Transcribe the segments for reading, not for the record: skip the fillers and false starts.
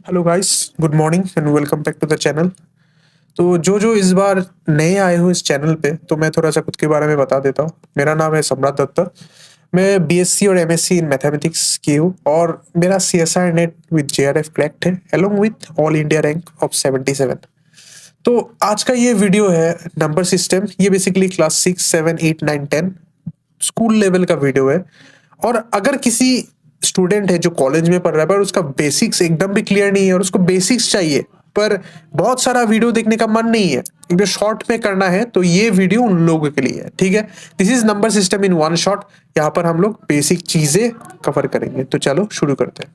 Hello guys, good morning and welcome back to the channel. तो जो इस बार नए आए हो इस चैनल पे, तो मैं थोड़ा सा खुद के बारे में बता देता हूँ। मेरा नाम है सम्राट दत्ता। मैं बीएससी और एमएससी इन मैथमेटिक्स की हूँ और मेरा CSIR NET with JRF cracked है along with all India rank of 77। तो आज का ये वीडियो है नंबर सिस्टम। ये बेसिकली क्लास 6, 7, 8, 9, 10 स्कूल लेवल का वीडियो है। और अगर किसी स्टूडेंट है जो कॉलेज में पढ़ रहा है पर उसका बेसिक्स एकदम भी क्लियर नहीं है और उसको बेसिक्स चाहिए पर बहुत सारा वीडियो देखने का मन नहीं है, एकदम शॉर्ट में करना है, तो ये वीडियो उन लोगों के लिए है। ठीक है, this is number system in one shot. यहाँ पर हम लोग बेसिक चीजें कवर करेंगे। तो चलो शुरू करते हैं।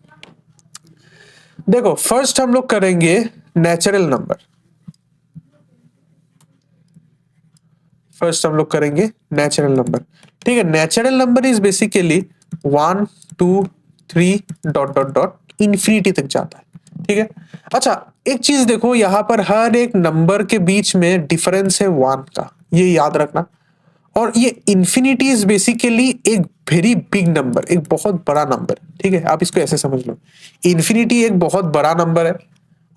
देखो, फर्स्ट हम लोग करेंगे नेचुरल नंबर। फर्स्ट हम लोग करेंगे नेचुरल नंबर। ठीक है, natural number is basically 1, 2, 3 dot dot dot infinity तक जाता है। ठीक है, अच्छा एक चीज देखो, यहां पर हर एक नंबर के बीच में डिफरेंस है 1 का, ये याद रखना। और ये इंफिनिटी इज बेसिकली एक वेरी बिग नंबर, एक बहुत बड़ा नंबर। ठीक है, आप इसको ऐसे समझ लो, इन्फिनिटी एक बहुत बड़ा नंबर है।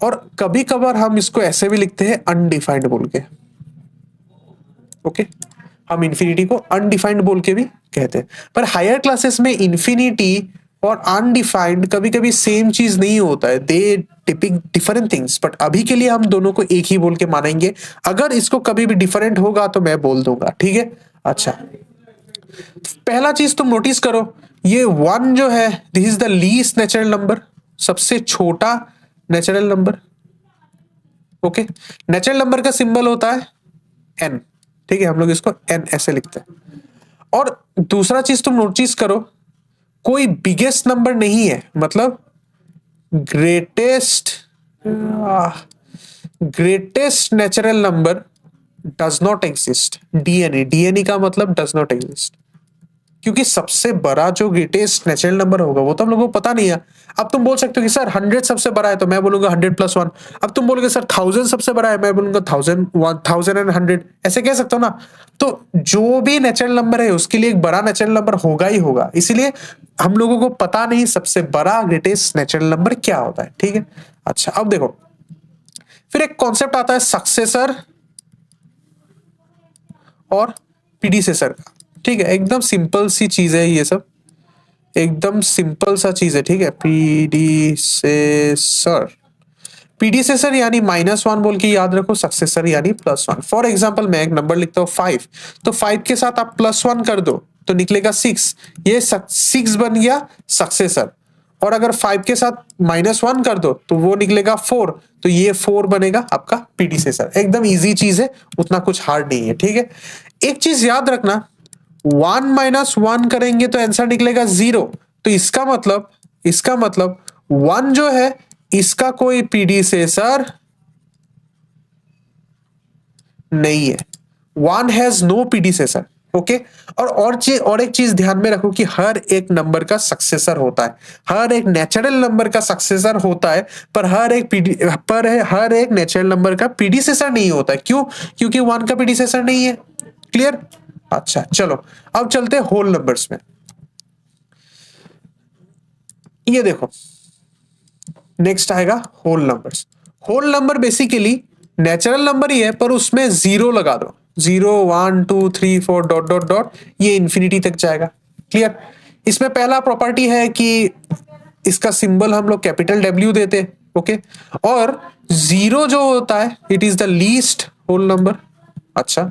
और कभी कभार हम इसको ऐसे भी लिखते हैं अनडिफाइंड बोल के। ओके, हम इंफिनिटी को अनडिफाइंड बोल के भी कहते हैं। पर हायर क्लासेस में इंफिनिटी और अनडिफाइंड कभी कभी सेम चीज नहीं होता है, दे टिपिक डिफरेंट थिंग्स। बट अभी के लिए हम दोनों को एक ही बोल के मानेंगे। अगर इसको कभी भी डिफरेंट होगा तो मैं बोल दूंगा। ठीक है, अच्छा पहला चीज तुम नोटिस करो, ये 1 जो है this is the least natural number, सबसे छोटा natural number. Okay, natural number का सिंबल होता है एन। ठीक है, हम लोग इसको एन ऐसे लिखते हैं। और दूसरा चीज तुम नोटिस करो, कोई बिगेस्ट नंबर नहीं है, मतलब greatest greatest natural number does not exist. DNA, DNA का मतलब डज नॉट एग्जिस्ट, क्योंकि सबसे बड़ा जो ग्रेटेस्ट नेचुरल नंबर होगा वो तो हम लोगों को पता नहीं है। अब तुम बोल सकते हो कि सर 100 सबसे बड़ा है, तो मैं बोलूंगा 100+1। अब तुम बोलोगे सर 1000 सबसे बड़ा है, मैं बोलूंगा 1000, 1000 ऐसे कह सकते हो ना। तो जो भी नेचुरल नंबर है उसके लिए एक बड़ा नेचुरल नंबर होगा ही होगा, इसीलिए हम लोगों को पता नहीं सबसे बड़ा ग्रेटेस्ट नेचुरल नंबर क्या होता है। ठीक है, अच्छा अब देखो, फिर एक कॉन्सेप्ट आता है सक्सेसर और पीडिसेसर का। ठीक है, एकदम सिंपल सी चीज है ये सब, एकदम सिंपल सा चीज है। ठीक है, पीडिसेसर, पीडिसेसर यानी -1 बोल के याद रखो, सक्सेसर यानी +1। फॉर एग्जाम्पल मैं एक नंबर लिखता हूँ 5, तो 5 के साथ आप +1 कर दो तो निकलेगा 6, ये 6 बन गया सक्सेसर। और अगर 5 के साथ -1 कर दो तो वो निकलेगा 4, तो ये 4 बनेगा आपका पीडिसेसर। एकदम इजी चीज है, उतना कुछ हार्ड नहीं है। ठीक है, एक चीज याद रखना, 1 - 1 करेंगे तो आंसर निकलेगा 0। तो इसका मतलब 1 जो है इसका कोई पीडिसेसर नहीं है। 1 हैज नो पीडिसेसर। ओके, और एक चीज ध्यान में रखो कि हर एक नंबर का सक्सेसर होता है, हर एक नेचुरल नंबर का सक्सेसर होता है, पर हर एक नेचुरल नंबर का पीडिसेसर नहीं होता है। क्यों? क्योंकि 1 का पीडिसेसर नहीं है। क्लियर? अच्छा चलो, अब चलते हैं होल नंबर्स में। ये देखो, नेक्स्ट आएगा whole numbers. Whole number basically natural number ही है, पर उसमें 0 लगा दो। 0, 1, 2, 3, 4 डॉट डॉट डॉट, ये इंफिनिटी तक जाएगा। क्लियर? इसमें पहला प्रॉपर्टी है कि इसका सिंबल हम लोग कैपिटल W देते हैं। ओके, और 0 जो होता है it is the least whole number. अच्छा,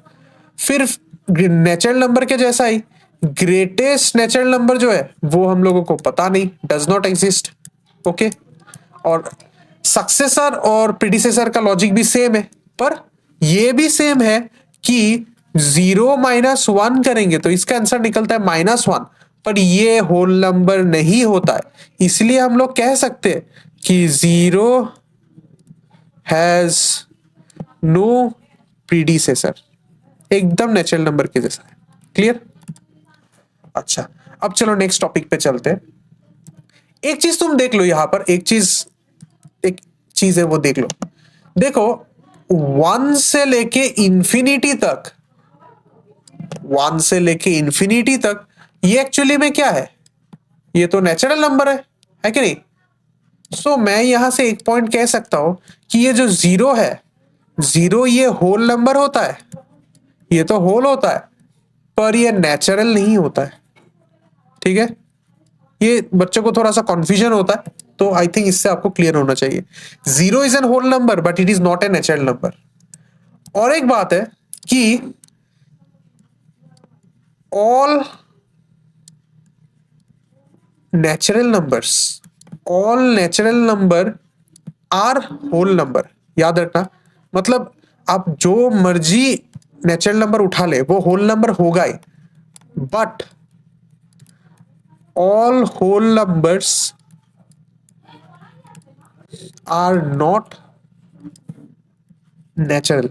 फिर नेचुरल नंबर के जैसा ही ग्रेटेस्ट नेचुरल नंबर जो है वो हम लोगों को पता नहीं, डज नॉट एग्जिस्ट। ओके, और सक्सेसर और प्रीडिसेसर का लॉजिक भी सेम है, पर ये भी सेम है कि 0 - 1 करेंगे तो इसका आंसर निकलता है -1, पर ये होल नंबर नहीं होता है। इसलिए हम लोग कह सकते हैं कि 0 हैज नो प्रीडिसेसर, एकदम नेचुरल नंबर के जैसा है। क्लियर? अच्छा, अब चलो नेक्स्ट टॉपिक पे चलते हैं। एक चीज तुम देख लो यहां पर, एक चीज है वो देख लो। देखो, 1 से लेके इंफिनिटी तक, 1 से लेके इंफिनिटी तक ये एक्चुअली में क्या है? ये तो नेचुरल नंबर है कि नहीं? सो मैं यहां से एक पॉइंट कह सकता हूं कि ये जो जीरो है, जीरो ये होल नंबर होता है, ये तो होल होता है, पर ये नेचुरल नहीं होता है। ठीक है, ये बच्चों को थोड़ा सा कंफ्यूजन होता है, तो आई थिंक इससे आपको क्लियर होना चाहिए। Zero is an whole number but it is not a natural number. और एक बात है कि all natural numbers, all natural number are whole number. याद रखना, मतलब आप जो मर्जी नेचुरल नंबर उठा ले वो होल नंबर होगा ही, but all whole numbers are not natural.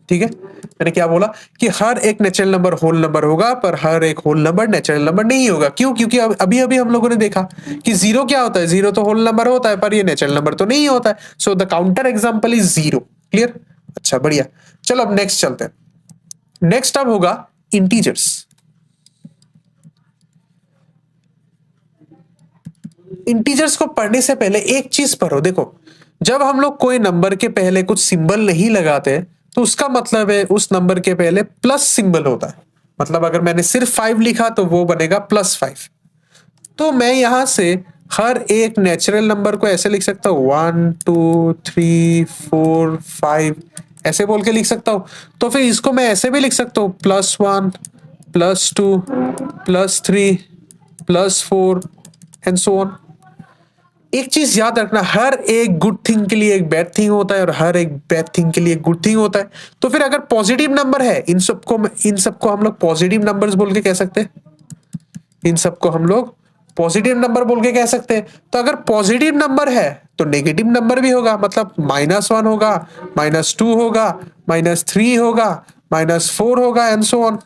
ठीक है, मैंने क्या बोला कि हर एक नेचुरल नंबर होल नंबर होगा पर हर एक होल नंबर नेचुरल नंबर नहीं होगा। क्यों? क्योंकि अभी अभी हम लोगों ने देखा कि जीरो क्या होता है, जीरो तो होल नंबर होता है पर ये नेचुरल नंबर तो नहीं होता है। So the counter example is zero. Clear? अच्छा, बढ़िया। चलो अब नेक्स्ट चलते हैं। नेक्स्ट अब होगा इंटीजर्स। इंटीजर्स को पढ़ने से पहले एक चीज पढ़ो। देखो, जब हम लोग कोई नंबर के पहले कुछ सिंबल नहीं लगाते तो उसका मतलब है उस नंबर के पहले प्लस सिंबल होता है। मतलब अगर मैंने सिर्फ 5 लिखा तो वो बनेगा +5। तो मैं यहां से हर एक नेचुरल नंबर को ऐसे लिख सकता हूं 1 2 3 4 5, ऐसे बोल के लिख सकता हूं। तो फिर इसको मैं ऐसे भी लिख सकता हूं +1 +2 +3 +4 एंड सो ऑन। एक चीज याद रखना, हर एक गुड थिंग के लिए एक बैड थिंग होता है और हर एक बैड थिंग के लिए एक गुड थिंग होता है। तो फिर अगर पॉजिटिव नंबर है, इन सबको हम लोग पॉजिटिव नंबर्स बोल के कह सकते हैं। इन सबको हम लोग पॉजिटिव नंबर बोल के कह सकते हैं। तो अगर पॉजिटिव नंबर है तो नेगेटिव नंबर भी होगा, मतलब -1 होगा, -2 होगा, -3 होगा, -4 होगा एंड सो ऑन।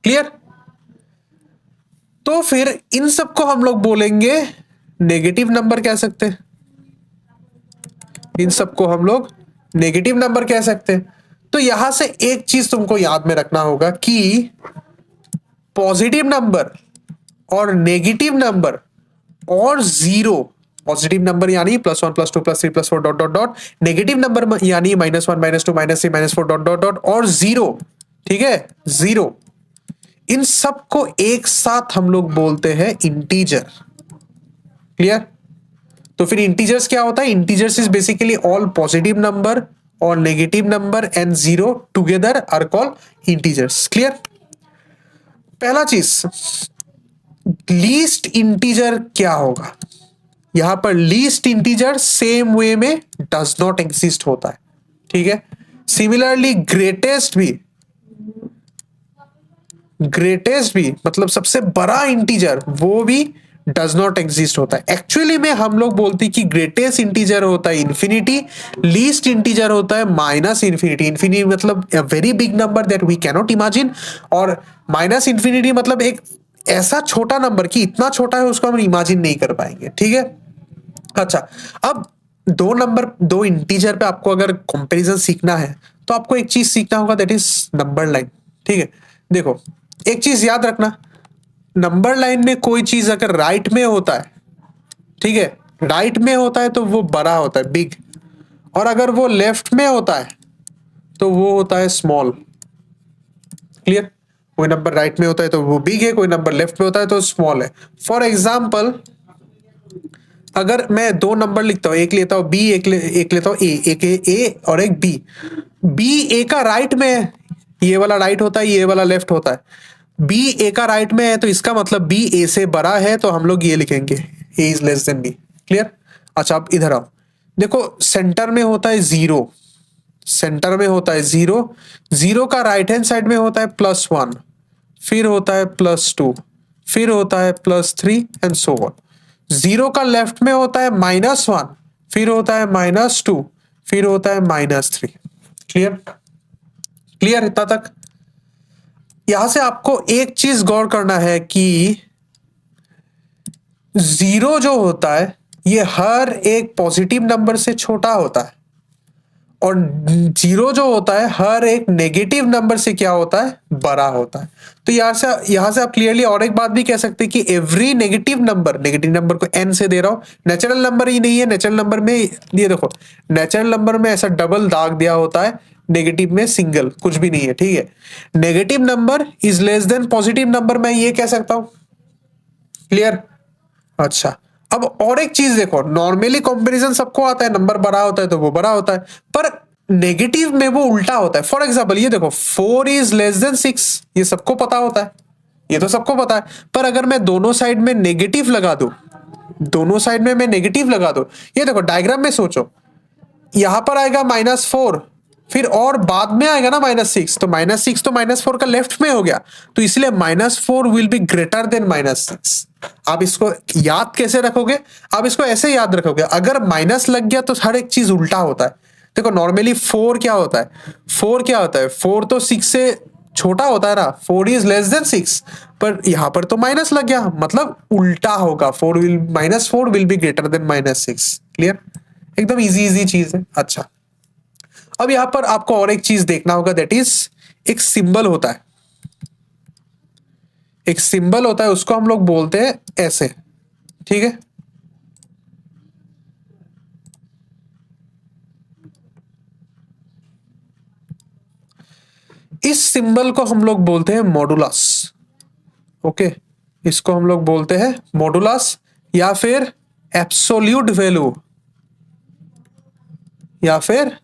क्लियर? तो फिर इन सबको हम लोग बोलेंगे नेगेटिव नंबर कह सकते हैं। इन सबको हम लोग नेगेटिव नंबर कह सकते हैं। तो यहां से एक चीज तुमको याद में रखना होगा कि पॉजिटिव नंबर और नेगेटिव नंबर और जीरो, पॉजिटिव नंबर यानी +1 +2 +3 +4 dot dot dot, negative number यानी -1 -2 -3 -4 डॉट डॉट डॉट और जीरो। ठीक है, जीरो, इन सबको एक साथ हम लोग बोलते हैं इंटीजर। क्लियर? तो फिर इंटीजर्स क्या होता है? Integers is basically all positive number और negative number and zero together are called integers. Clear? पहला चीज, लीस्ट इंटीजर क्या होगा? यहां पर लीस्ट इंटीजर सेम वे में डज नॉट एग्जिस्ट होता है। ठीक है, सिमिलरली ग्रेटेस्ट भी मतलब सबसे बड़ा इंटीजर वो भी डज नॉट एग्जिस्ट होता है। एक्चुअली में हम लोग बोलते हैं कि ग्रेटेस्ट इंटीजर होता है इंफिनिटी, लीस्ट इंटीजर होता है -इन्फिनिटी। इंफिनिटी मतलब a very big number that we cannot imagine, और -इन्फिनिटी मतलब एक ऐसा छोटा नंबर कि इतना छोटा है उसको हम इमेजिन नहीं कर पाएंगे। ठीक है, अच्छा, अब दो इंटीजर पे आपको अगर कंपैरिजन सीखना है तो आपको एक चीज सीखना होगा, दैट इज नंबर लाइन। ठीक है, देखो एक चीज याद रखना, नंबर लाइन में कोई चीज अगर राइट में होता है, ठीक है, राइट में होता है तो वो बड़ा होता है, बिग, और अगर वो लेफ्ट में होता है तो वो होता है स्मॉल। क्लियर? कोई नंबर राइट में होता है तो वो बिग है, कोई नंबर लेफ्ट में होता है तो स्मॉल है। फॉर एग्जाम्पल, अगर मैं दो नंबर लिखता हूं, एक लेता हूं बी, एक लेता हूं ए, एक ए और एक बी, बी ए का राइट में है, ये वाला राइट होता है, ये वाला लेफ्ट होता है। बी ए का राइट में है तो इसका मतलब बी ए से बड़ा है, तो हम लोग ये लिखेंगे A is less than B. Clear? अच्छा, अब इधर आओ, देखो सेंटर में होता है जीरो, सेंटर में होता है जीरो, जीरो का राइट हैंड साइड में होता है +1, फिर होता है +2, फिर होता है +3 एंड सो ऑन। जीरो का लेफ्ट में होता है -1, फिर होता है -2, फिर होता है -3। क्लियर? क्लियर इतना तक? यहां से आपको एक चीज गौर करना है कि जीरो जो होता है ये हर एक पॉजिटिव नंबर से छोटा होता है, और जीरो जो होता है हर एक नेगेटिव नंबर से क्या होता है, बड़ा होता है। तो यहां से आप क्लियरली और एक बात भी कह सकते हैं कि एवरी नेगेटिव नंबर को n से दे रहा हूं, नेचुरल नंबर ही नहीं है, नेचुरल नंबर में ये देखो, नेचुरल नंबर में ऐसा डबल दाग दिया होता है, नेगेटिव में सिंगल, कुछ भी नहीं है, ठीक है। Negative number is less then positive number, मैं ये कह सकता हूं, क्लियर। अच्छा, अब और एक चीज देखो, नॉर्मली कंपैरिजन सबको आता है, नंबर बड़ा होता है तो वो बड़ा होता है, पर नेगेटिव में वो उल्टा होता है। फॉर एग्जाम्पल ये देखो, 4 इज लेस देन 6, ये सबको पता होता है, ये तो सबको पता है। पर अगर मैं दोनों साइड में नेगेटिव लगा दूं, दोनों साइड में मैं नेगेटिव लगा दूं, ये देखो डायग्राम में सोचो, यहां पर आएगा -4, फिर और बाद में आएगा ना -6, तो -6 तो -4 का लेफ्ट में हो गया, तो इसलिए -4 विल बी ग्रेटर देन -6। आप इसको याद कैसे रखोगे, आप इसको ऐसे याद रखोगे, अगर माइनस लग गया तो हर एक चीज उल्टा होता है। देखो नॉर्मली 4 क्या होता है, 4 क्या होता है, 4 तो 6 से छोटा होता है ना, 4 इज लेस देन 6, पर यहां पर तो माइनस लग गया, मतलब उल्टा होगा, -4 will be greater than -6। Clear, एकदम इजी चीज है। अच्छा, अब यहां पर आपको और एक चीज देखना होगा, दैट इज एक सिंबल होता है, एक सिंबल होता है, उसको हम लोग बोलते हैं ऐसे, ठीक है। इस सिंबल को हम लोग बोलते हैं मॉडुलस, ओके, इसको हम लोग बोलते हैं मॉडुलस या फिर एब्सोल्यूट वैल्यू, या फिर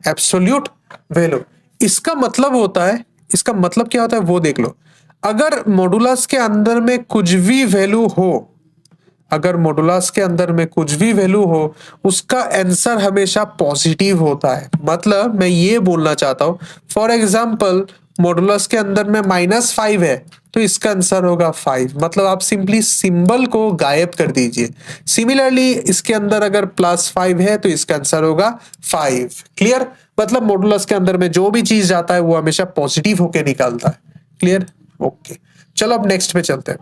एब्सोल्यूट वैल्यू। इसका मतलब होता है, इसका मतलब क्या होता है वो देख लो। अगर मॉडुलस के अंदर में कुछ भी वैल्यू हो, अगर मॉडुलस के अंदर में कुछ भी वैल्यू हो, उसका आंसर हमेशा पॉजिटिव होता है। मतलब मैं ये बोलना चाहता हूं, फॉर एग्जांपल मॉडुलस के अंदर में -5 है, तो इसका आंसर होगा 5, मतलब आप सिंपली सिंबल को गायब कर दीजिए। सिमिलरली इसके अंदर अगर +5 है तो इसका आंसर होगा 5। क्लियर, मतलब मॉडुलस के अंदर में जो भी चीज जाता है वो हमेशा पॉजिटिव होके निकलता है। क्लियर, ओके, चलो अब नेक्स्ट पे चलते हैं।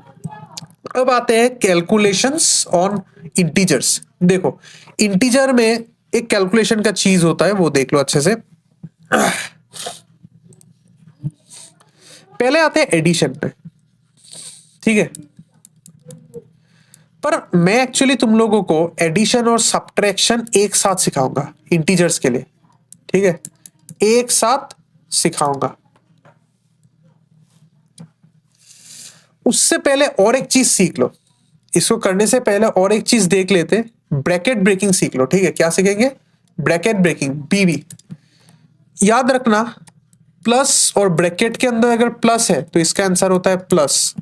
अब आते हैं कैलकुलेशंस ऑन इंटीजर्स। देखो इंटीजर में एक कैलकुलेशन का चीज होता है, वो देख लो अच्छे से। पहले आते हैं एडिशन पे, ठीक है। पर मैं एक्चुअली तुम लोगों को एडिशन और सब्ट्रैक्शन एक साथ सिखाऊंगा इंटीजर्स के लिए, ठीक है, एक साथ सिखाऊंगा। उससे पहले और एक चीज सीख लो, इसको करने से पहले और एक चीज देख लेते, ब्रैकेट ब्रेकिंग सीख लो, ठीक है। क्या सीखेंगे, ब्रैकेट ब्रेकिंग, बीबी। याद रखना, प्लस और ब्रैकेट के अंदर अगर प्लस है तो इसका आंसर होता है प्लस,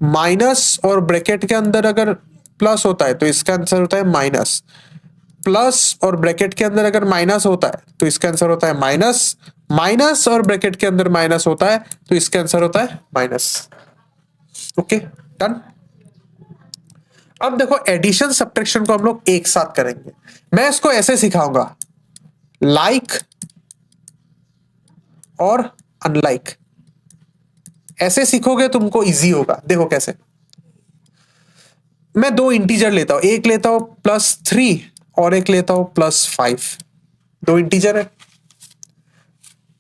माइनस और ब्रैकेट के अंदर अगर प्लस होता है तो इसका आंसर होता है माइनस, प्लस और ब्रैकेट के अंदर अगर माइनस होता है तो इसका आंसर होता है माइनस, माइनस और ब्रैकेट के अंदर माइनस होता है तो इसका आंसर होता है माइनस। Okay, done. अब देखो एडिशन सब्ट्रैक्शन को हम लोग एक साथ करेंगे। मैं इसको ऐसे सिखाऊंगा, लाइक और अनलाइक, ऐसे सीखोगे तुमको इजी होगा। देखो कैसे, मैं दो इंटीजर लेता हूं, एक लेता हूं +3 और एक लेता हूं +5, दो इंटीजर है।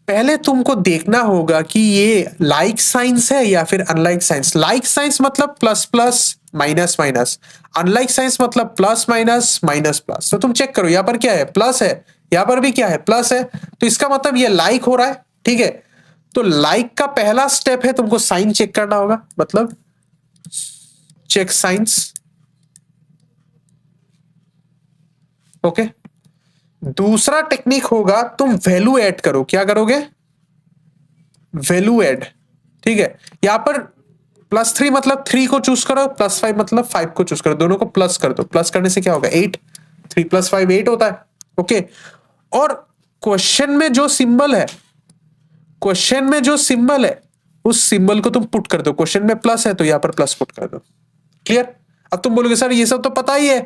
पहले तुमको देखना होगा कि ये लाइक साइंस है या फिर अनलाइक साइंस। लाइक साइंस मतलब plus plus minus minus, unlike signs मतलब प्लस माइनस माइनस प्लस। तो तुम चेक करो, यहां पर क्या है, प्लस है, यहां पर भी क्या है, प्लस है, तो इसका मतलब ये लाइक हो रहा है, ठीक है। तो लाइक का पहला स्टेप है तुमको साइन चेक करना होगा, मतलब चेक साइंस, ओके। दूसरा टेक्निक होगा तुम वैल्यू ऐड करो। क्या करोगे, वैल्यू ऐड, ठीक है। यहां पर +3 मतलब 3 को चूज करो, +5 मतलब 5 को चूज करो, दोनों को प्लस कर दो। प्लस करने से क्या होगा, 8, 3 + 5 8 होता है, ओके। और क्वेश्चन में जो सिंबल है, क्वेश्चन में जो सिंबल है उस सिंबल को तुम पुट कर दो। क्वेश्चन में प्लस है तो यहां पर प्लस पुट कर दो। क्लियर। अब तुम बोलोगे सर ये सब तो पता ही है,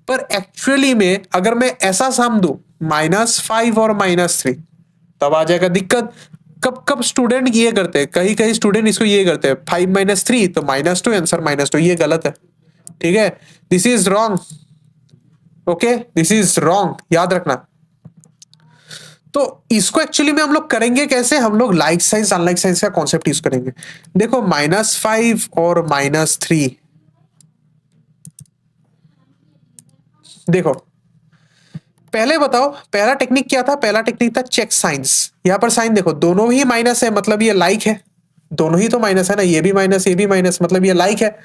पर एक्चुअली में अगर मैं ऐसा साम दूं -5 और -3, तब आ जाएगा दिक्कत। कब कब स्टूडेंट ये करते हैं, कहीं कहीं स्टूडेंट इसको ये करते हैं 5 - 3 तो -2, आंसर -2, ये गलत है, ठीक है। This is wrong, okay, this is wrong, याद रखना। तो इसको एक्चुअली में हम लोग करेंगे कैसे, हम लोग लाइक साइज अनलाइक साइज का कॉन्सेप्ट यूज करेंगे। देखो -5 और -3, देखो पहले बताओ पहला टेक्निक क्या था, पहला टेक्निक था चेक साइंस। यहां पर साइन देखो दोनों ही माइनस है, मतलब ये लाइक है, दोनों ही तो माइनस है ना, ये भी माइनस ये भी माइनस, मतलब ये लाइक है।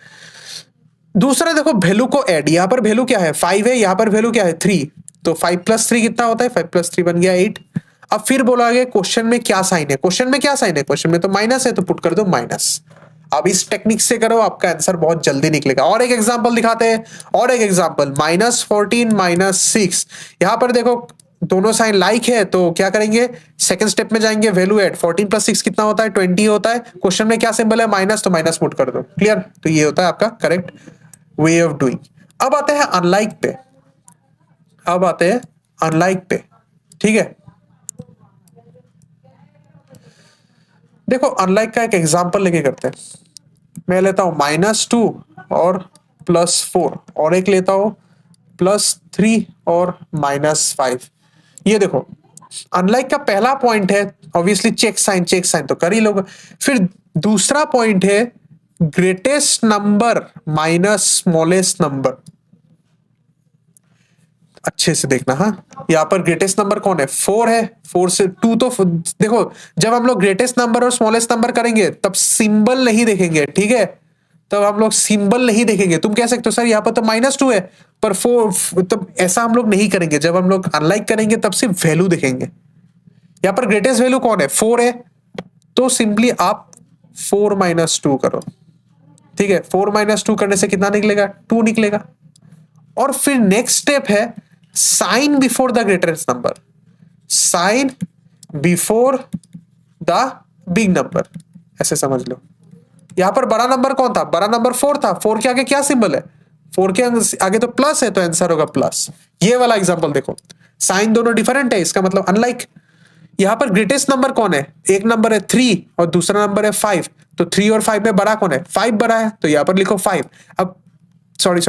दूसरा देखो वैल्यू को ऐड, यहां पर वैल्यू क्या है 5 है, यहां पर वैल्यू क्या है 3, तो 5 + 3 कितना होता है, 5 + 3 बन गया 8। अब फिर बोला क्वेश्चन में क्या साइन है, क्वेश्चन में क्या साइन है, क्वेश्चन में तो माइनस है, तो पुट कर दो माइनस। अब इस टेक्निक से करो, आपका आंसर बहुत जल्दी निकलेगा। और एक एग्जांपल दिखाते हैं, और एक एग्जांपल -14 -6, यहां पर देखो दोनों साइन लाइक है, तो क्या करेंगे सेकंड स्टेप में जाएंगे, वैल्यू ऐड, 14 + 6 कितना होता है 20 होता है, क्वेश्चन में क्या सिंबल है माइनस, तो माइनस पुट कर दो, क्लियर। तो ये होता है आपका करेक्ट वे ऑफ डूइंग। अब आते हैं अनलाइक पे, अब आते हैं अनलाइक पे, ठीक है। देखो अनलाइक का एक एग्जांपल लेके करते हैं, मैं लेता हूं -2 और +4, और एक लेता हूं +3 और -5। ये देखो अनलाइक का पहला पॉइंट है obviously check sign, check sign तो कर ही लोगे। फिर दूसरा पॉइंट है greatest number minus smallest number. अच्छे से देखना, हाँ यहाँ पर ग्रेटेस्ट नंबर कौन है 4 है, 4 से 2 तो देखो जब हम लोग ग्रेटेस्ट नंबर और स्मॉलेस्ट नंबर करेंगे तब सिंबल नहीं देखेंगे, ठीक है, तब हम लोग सिंबल नहीं देखेंगे। तुम कह सकते हो सर यहाँ पर तो -2 है पर 4, तब ऐसा हम लोग नहीं करेंगे। जब हम लोग अनलाइक करेंगे तब सिर्फ वैल्यू देखेंगे। यहाँ पर ग्रेटेस्ट वैल्यू कौन है 4 है, तो सिंपली आप 4 - 2 करो, ठीक है। 4 - 2 करने से कितना निकलेगा 2 निकलेगा। और फिर नेक्स्ट स्टेप है sign before the greatest number, sign before the big number, ऐसे समझ लो। यहां पर बड़ा नंबर कौन था, बड़ा नंबर 4 था, 4 के आगे क्या सिंबल है, 4 के आगे तो प्लस है, तो आंसर होगा प्लस। ये वाला एग्जांपल देखो साइन दोनों डिफरेंट है, इसका मतलब अनलाइक। यहां पर ग्रेटेस्ट नंबर कौन है, एक नंबर है 3 और दूसरा नंबर है 5, तो 3 और 5 में बड़ा कौन है 5 बड़ा है, तो यहां पर लिखो 5। अब सॉरी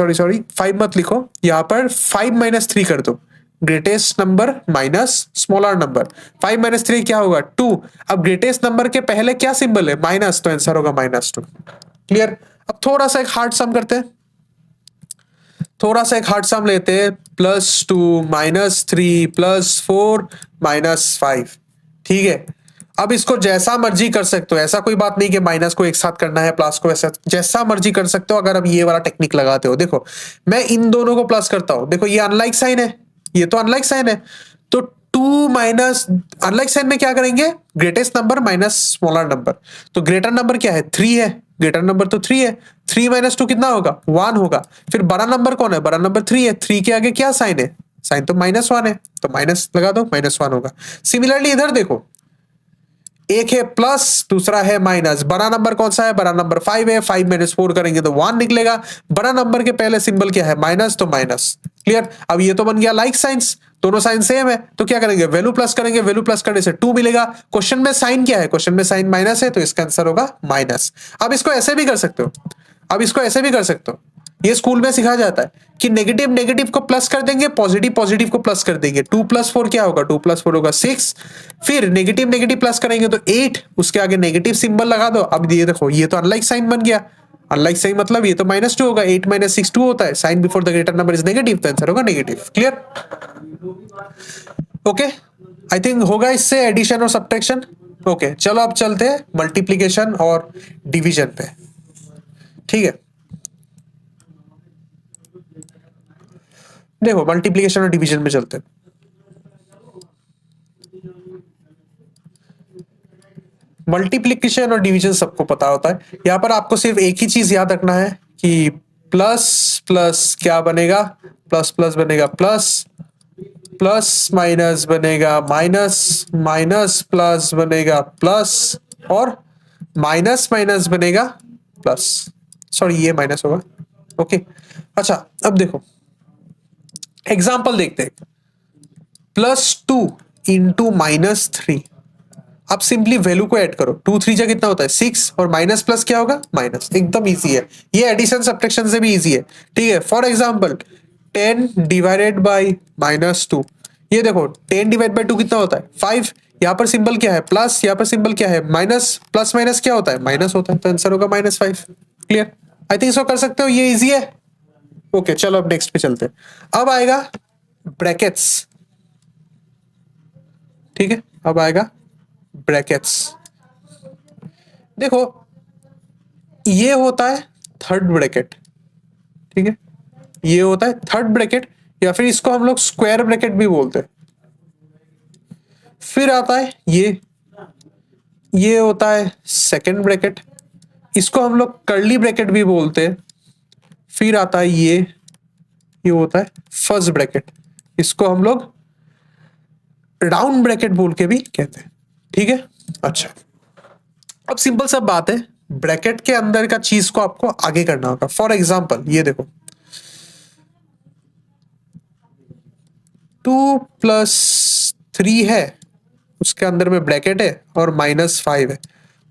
5 मत लिखो, यहां पर 5 - 3 कर दो, greatest number minus smaller number, 5 - 3 क्या होगा 2। अब ग्रेटेस्ट नंबर के पहले क्या सिंबल है माइनस, तो आंसर होगा -2, क्लियर। अब थोड़ा सा एक हार्ड सम करते हैं, थोड़ा सा एक हार्ड सम लेते हैं, +2 -3 +4 -5, ठीक है। अब इसको जैसा मर्जी कर सकते हो, ऐसा कोई बात नहीं कि माइनस को एक साथ करना है प्लस को ऐसा, जैसा मर्जी कर सकते हो। अगर अब ये वाला टेक्निक लगाते हो, देखो मैं इन दोनों को प्लस करता हूं, देखो ये अनलाइक साइन है, ये तो अनलाइक साइन है, तो 2 माइनस अनलाइक साइन में क्या करेंगे greatest number minus smaller number, तो ग्रेटर नंबर क्या है 3 है, ग्रेटर नंबर तो 3 है, 3 - 2 कितना होगा 1 होगा। फिर बड़ा नंबर कौन है, बड़ा नंबर 3 है, 3 के आगे क्या साइन है, साइन तो -1 है, तो माइनस लगा दो -1 होगा। सिमिलरली इधर देखो एक है प्लस दूसरा है माइनस, बड़ा नंबर कौन सा है, बड़ा नंबर 5 है, 5 - 4 करेंगे तो 1 निकलेगा। बड़ा नंबर के पहले सिंबल क्या है माइनस, तो माइनस, क्लियर। अब ये तो बन गया लाइक साइंस, दोनों साइन सेम है, तो क्या करेंगे वैल्यू प्लस करेंगे, वैल्यू प्लस करने से 2 मिलेगा। क्वेश्चन में साइन क्या है, क्वेश्चन में साइन माइनस है, तो इसका आंसर होगा माइनस। अब इसको ऐसे भी कर सकते हो, अब इसको ऐसे भी कर सकते हो, ये स्कूल में सिखाया जाता है कि नेगेटिव नेगेटिव को प्लस कर देंगे, पॉजिटिव पॉजिटिव को प्लस कर देंगे। 2 + 4 क्या होगा, 2 + 4 होगा 6, फिर नेगेटिव नेगेटिव प्लस करेंगे तो 8, उसके आगे नेगेटिव सिंबल लगा दो। अब ये देखो ये तो अनलाइक साइन बन गया, अनलाइक साइन मतलब ये तो -2 होगा, 8 - 6 2 होता है, sign before the greater number is negative, तो आंसर होगा negative, clear. Okay I think होगा इससे एडिशन और सब्ट्रैक्शन। ओके चलो अब चलते हैं मल्टीप्लीकेशन और डिवीजन पे, ठीक है। देखो मल्टीप्लिकेशन और डिवीजन में चलते हैं। मल्टीप्लिकेशन और डिवीजन सबको पता होता है, यहां पर आपको सिर्फ एक ही चीज याद रखना है कि प्लस प्लस क्या बनेगा, प्लस प्लस बनेगा प्लस, प्लस माइनस बनेगा माइनस, माइनस प्लस बनेगा प्लस, और माइनस माइनस बनेगा प्लस। सॉरी ये माइनस होगा, ओके। अच्छा अब देखो एग्जाम्पल देखते हैं, +2 × -3। आप सिंपली वैल्यू को ऐड करो, 2 3 जा कितना होता है 6, और माइनस प्लस क्या होगा माइनस, एकदम इजी है ये, एडिशन सब्ट्रैक्शन से भी इजी है, ठीक है। फॉर एग्जांपल 10 / -2, ये देखो 10/2 कितना होता है 5। यहाँ पर सिंबल क्या है प्लस, यहाँ पर सिंबल क्या है माइनस, प्लस माइनस क्या होता है माइनस होता है, तो आंसर होगा -5। क्लियर, आई थिंक सो कर सकते हो, ये इजी है। ओके चलो अब नेक्स्ट पे चलते हैं। अब आएगा ब्रैकेट्स, ठीक है, अब आएगा ब्रैकेट्स। देखो ये होता है थर्ड ब्रैकेट, ठीक है, ये होता है थर्ड ब्रैकेट, या फिर इसको हम लोग स्क्वायर ब्रैकेट भी बोलते हैं। फिर आता है ये होता है सेकंड ब्रैकेट, इसको हम लोग कर्ली ब्रैकेट भी बोलते हैं। फिर आता है ये होता है फर्स्ट ब्रैकेट, इसको हम लोग राउंड ब्रैकेट बोल के भी कहते हैं, ठीक है। अच्छा अब सिंपल सा बात है, ब्रैकेट के अंदर का चीज को आपको आगे करना होगा। फॉर एग्जाम्पल ये देखो 2+3 है, उसके अंदर में ब्रैकेट है और -5 है,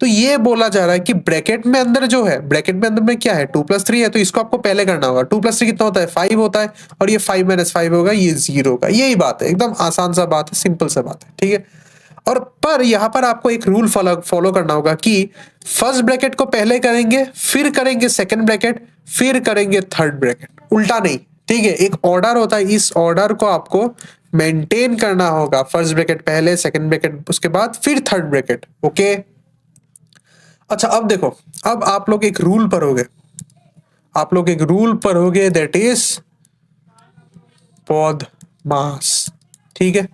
तो ये बोला जा रहा है कि ब्रैकेट में अंदर जो है, ब्रैकेट में अंदर में क्या है 2+3 है, तो इसको आपको पहले करना होगा। 2+3 कितना होता है 5 होता है, और ये 5 - 5 होगा, ये 0 होगा। यही बात है, एकदम आसान सा बात है, सिंपल सा बात है, ठीक है। और पर यहां पर आपको एक रूल फॉलो करना होगा कि फर्स्ट ब्रैकेट को पहले करेंगे, फिर करेंगे सेकंड ब्रैकेट, फिर करेंगे थर्ड ब्रैकेट, उल्टा नहीं, ठीक है। एक ऑर्डर होता है, इस ऑर्डर को आपको मेंटेन करना होगा। फर्स्ट ब्रैकेट पहले, सेकंड ब्रैकेट उसके बाद, फिर थर्ड ब्रैकेट, ओके। अच्छा अब देखो, अब आप लोग एक रूल पढ़ोगे, आप लोग एक रूल पढ़ोगे, दैट इज बदमाश, ठीक है।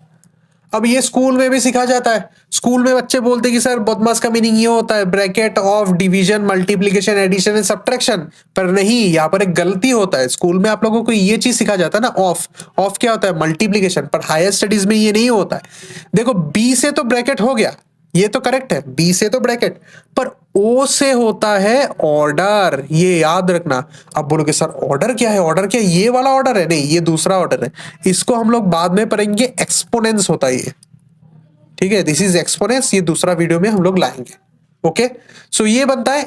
अब ये स्कूल में भी सिखा जाता है। स्कूल में बच्चे बोलते हैं कि सर बदमाश का मीनिंग ये होता है bracket of division, multiplication, addition and subtraction, पर नहीं, यहाँ पर एक गलती होता है। स्कूल में आप लोगों को ये चीज सिखा जाता है ना, ऑफ क्या होता है मल्टीप्लिकेशन, पर हायर स्टडीज में ये नहीं होता है। देखो बी से तो ब्रैकेट हो गया, ये तो करेक्ट है, बी से तो ब्रैकेट, पर ओ से होता है ऑर्डर, ये याद रखना। अब बोलोगे सर ऑर्डर क्या है, ऑर्डर क्या, ये वाला ऑर्डर है? नहीं, ये दूसरा ऑर्डर है, इसको हम लोग बाद में पढ़ेंगे। एक्सपोनेंस होता है ये, ठीक है, दिस इज एक्सपोनेंस, ये दूसरा वीडियो में हम लोग लाएंगे, ओके। सो ये बनता है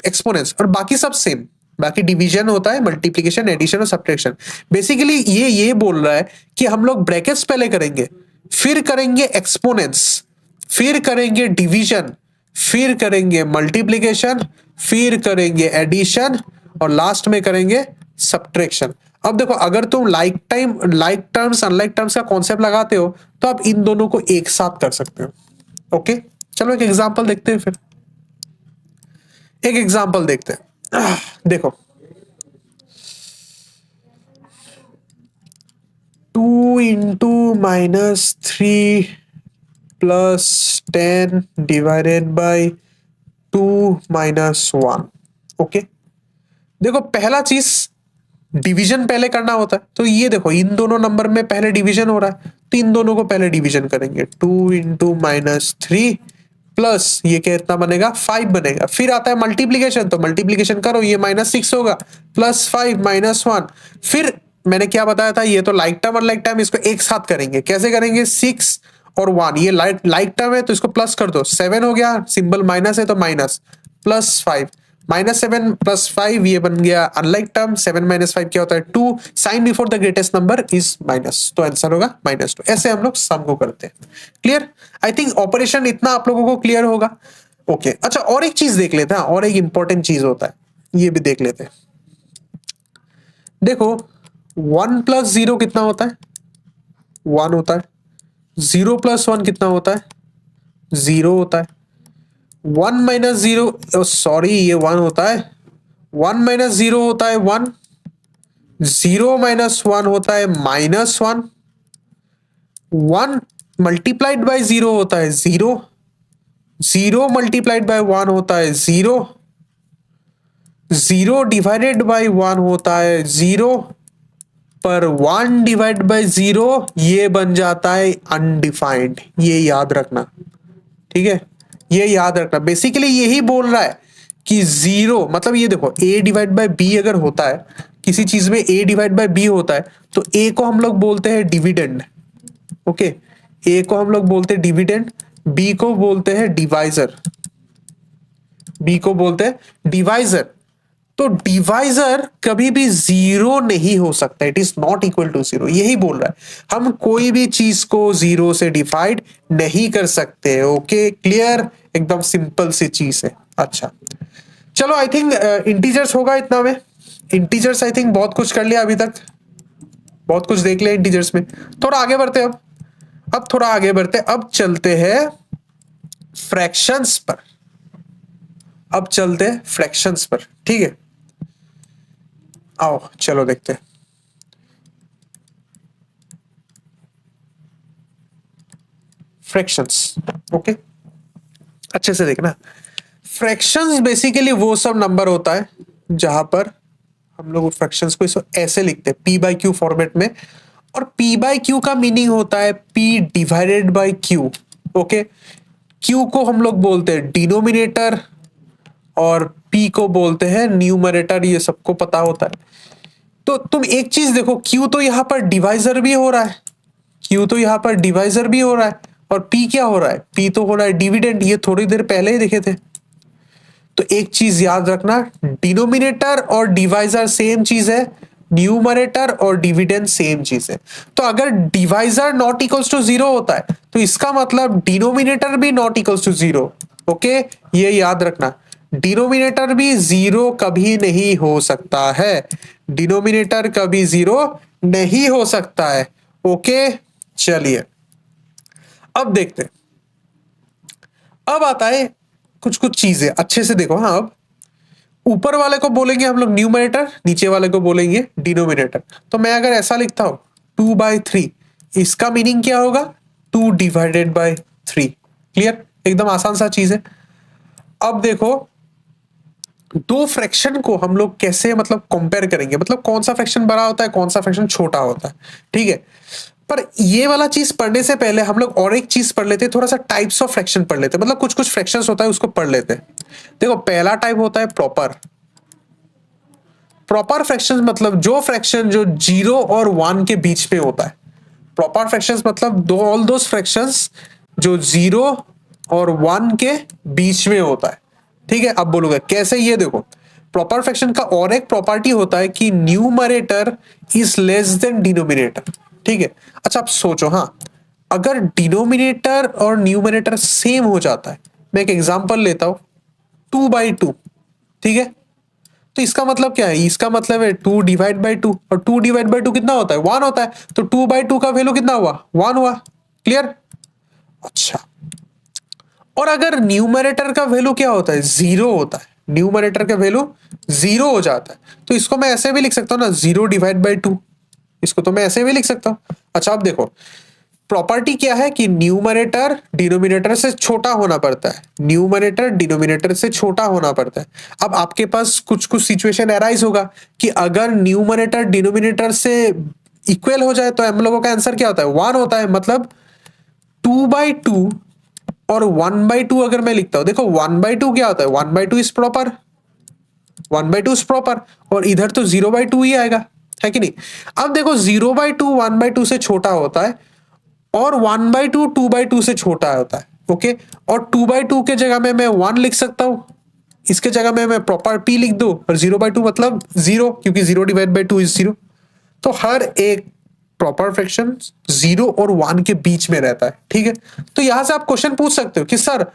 एक्सपोनेंस, और बाकी सब सेम, बाकी डिवीजन होता है, मल्टीप्लिकेशन, एडिशन और सब्ट्रैक्शन। बेसिकली ये बोल रहा है कि हम लोग ब्रैकेट्स पहले करेंगे, फिर करेंगे एक्सपोनेंस, फिर करेंगे डिवीजन, फिर करेंगे मल्टीप्लिकेशन, फिर करेंगे एडिशन, और लास्ट में करेंगे सब्ट्रैक्शन। अब देखो अगर तुम लाइक टर्म्स अनलाइक टर्म्स का कॉन्सेप्ट लगाते हो, तो आप इन दोनों को एक साथ कर सकते हो, ओके। चलो एक एग्जांपल देखते हैं, फिर एक एग्जांपल देखते हैं। देखो 2 × -3 + 10 / 2 - 1, ओके। देखो पहला चीज डिवीजन पहले करना होता है, तो ये देखो इन दोनों नंबर में पहले डिवीजन हो रहा है, तो इन दोनों को पहले डिवीजन करेंगे। 2 × -3 प्लस ये कितना बनेगा 5 बनेगा। फिर आता है मल्टीप्लीकेशन, तो मल्टीप्लीकेशन करो, ये -6 होगा, +5 - 1। फिर मैंने क्या बताया था, ये तो लाइक टर्म और लाइक टर्म, इसको एक साथ करेंगे। कैसे करेंगे, 6 और 1, ये लाइक टर्म है तो इसको प्लस कर दो, 7 हो गया, सिंबल माइनस है तो माइनस, +5 -7 + 5, ये बन गया अनलाइक टर्म। 7 - 5 क्या होता है 2, sign before the greatest number is minus, तो आंसर होगा -2। ऐसे हम लोग सम को करते हैं। क्लियर, आई थिंक ऑपरेशन इतना आप लोगों को क्लियर होगा, ओके। अच्छा और एक चीज देख लेते हैं, और एक इंपॉर्टेंट चीज होता है, ये भी देख लेते हैं। देखो 1 + 0 कितना होता है 1 होता है, 0 + 1 कितना होता है 0 होता है, 1 - 0 सॉरी ये 1 होता है, 1 - 0 होता है 1, 0 - 1 होता है -1, 1 मल्टीप्लाइड बाय 0 होता है 0, 0 मल्टीप्लाइड बाय 1 होता है 0, 0 डिवाइडेड बाय 1 होता है 0, पर 1 डिवाइड बाय 0 ये बन जाता है अनडिफाइंड। ये याद रखना, ठीक है, ये याद रखना। बेसिकली यही बोल रहा है कि 0 मतलब ये देखो a डिवाइड बाय b अगर होता है, किसी चीज में a डिवाइड बाय b होता है, तो a को हम लोग बोलते हैं डिविडेंड, ओके। a को हम लोग बोलते हैं डिविडेंड, b को बोलते हैं डिवाइजर, b को बोलते हैं डिवाइजर, तो डिवाइजर कभी भी जीरो नहीं हो सकता, it is not equal to zero, यही बोल रहा है। हम कोई भी चीज को जीरो से डिवाइड नहीं कर सकते। ओके क्लियर, एकदम सिंपल सी चीज है। अच्छा चलो, आई थिंक इंटीजर्स होगा इतना में। इंटीजर्स आई थिंक बहुत कुछ कर लिया अभी तक, बहुत कुछ देख लिया इंटीजर्स में। थोड़ा आगे बढ़ते अब थोड़ा आगे बढ़ते, अब चलते हैं फ्रैक्शंस पर। अब चलते हैं फ्रैक्शंस पर, ठीक है। आओ चलो देखते हैं। फ्रैक्शंस, ओके अच्छे से देखना। फ्रैक्शंस बेसिकली वो सब नंबर होता है जहां पर हम लोग फ्रैक्शंस को इसको ऐसे लिखते हैं, पी बाई क्यू फॉर्मेट में। और पी बाई क्यू का मीनिंग होता है P divided by Q. Okay, Q को हम लोग बोलते हैं डिनोमिनेटर और पी को बोलते हैं न्यूमरेटर, ये सबको पता होता है। तो तुम एक चीज देखो, क्यू तो यहां पर डिवाइजर भी हो रहा है, क्यू तो यहां पर डिवाइजर भी हो रहा है, और पी क्या हो रहा है, पी तो हो रहा है डिविडेंड। ये थोड़ी देर पहले ही देखे थे। तो एक चीज याद रखना, डिनोमिनेटर और डिवाइजर सेम चीज है, न्यूमरेटर और डिविडेंड सेम चीज है। तो अगर divisor not equals to zero होता है तो इसका मतलब डिनोमिनेटर भी not equals to zero. Okay, ये याद रखना, डिनोमिनेटर भी जीरो कभी नहीं हो सकता है, डिनोमिनेटर कभी जीरो नहीं हो सकता है। ओके चलिए अब देखते हैं। अब आता है कुछ कुछ चीजें, अच्छे से देखो। हाँ, अब ऊपर वाले को बोलेंगे हम लोग न्यूमरेटर, नीचे वाले को बोलेंगे डिनोमिनेटर। तो मैं अगर ऐसा लिखता हूं 2/3, इसका मीनिंग क्या होगा, 2 डिवाइडेड बाय 3। क्लियर, एकदम आसान सा चीज है। अब देखो, दो फ्रैक्शन को हम लोग कैसे मतलब कंपेयर करेंगे, मतलब कौन सा फ्रैक्शन बड़ा होता है, कौन सा फ्रैक्शन छोटा होता है, ठीक है। पर ये वाला चीज पढ़ने से पहले हम लोग और एक चीज पढ़ लेते हैं, थोड़ा सा टाइप्स ऑफ फ्रैक्शन पढ़ लेते हैं, मतलब कुछ कुछ फ्रैक्शंस होता है उसको पढ़ लेते हैं। देखो, पहला टाइप होता है प्रॉपर। प्रॉपर फ्रैक्शंस मतलब जो फ्रैक्शन जो 0 और 1 के बीच में होता है। प्रॉपर फ्रैक्शंस मतलब दो ऑल दोस फ्रैक्शंस जो 0 और 1 के बीच में होता है, ठीक है। अब बोलोगे कैसे, ये देखो, प्रॉपर फ्रैक्शन का और एक प्रॉपर्टी होता है कि numerator is less than denominator, ठीक है। अच्छा, आप सोचो, हाँ, अगर डिनोमिनेटर और न्यूमरेटर सेम हो जाता है, मैं एक एग्जांपल लेता हूं, 2/2, ठीक है। तो इसका मतलब क्या है, इसका मतलब है 2 डिवाइड बाई 2, और 2 डिवाइड बाई 2 कितना होता है, 1 होता है। तो 2/2 का वैल्यू कितना हुआ, 1 हुआ। क्लियर। अच्छा, और अगर न्यूमरेटर का वैल्यू क्या होता है, 0 होता है, न्यूमरेटर का वैल्यू 0 हो जाता है, तो इसको मैं ऐसे भी लिख सकता हूं ना, 0 डिवाइड बाई 2, इसको तो मैं ऐसे भी लिख सकता हूं। अच्छा, अब देखो, प्रॉपर्टी क्या है कि न्यूमरेटर डिनोमिनेटर से छोटा होना पड़ता है, न्यूमरेटर डिनोमिनेटर से छोटा होना पड़ता है। अब आपके पास कुछ कुछ सिचुएशन अराइज होगा कि अगर न्यूमरेटर डिनोमिनेटर से इक्वल हो जाए तो हम लोगों का आंसर क्या होता है, 1 होता है। मतलब 2/2 और 1/2 अगर मैं लिखता हूं, देखो 1/2 क्या होता है, 1/2 इज प्रॉपर, 1/2 इज प्रॉपर, और इधर तो 0/2 ही आएगा, है कि नहीं। अब देखो 0/2 1/2 से छोटा होता है, और 1/2 2/2 से छोटा होता है। ओके, और 2/2 के जगह में मैं 1 लिख सकता हूं, इसके जगह में मैं प्रॉपर p लिख दूं, और 0/2 मतलब 0, क्योंकि 0 डिवाइड बाई 2 इज 0। तो हर एक प्रॉपर फ्रैक्शन 0 और 1 के बीच में रहता है, ठीक है। तो यहां से आप क्वेश्चन पूछ सकते हो कि सर,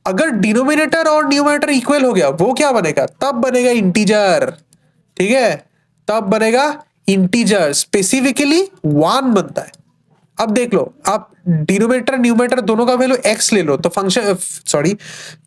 अगर डिनोमिनेटर और न्यूमरेटर इक्वल हो गया, वो क्या बनेगा, तब बनेगा इंटीजर, ठीक है, तब बनेगा इंटीजर, स्पेसिफिकली 1 बनता है। अब देख लो, आप डिनोमिनेटर न्यूमरेटर दोनों का वैल्यू x ले लो, तो फंक्शन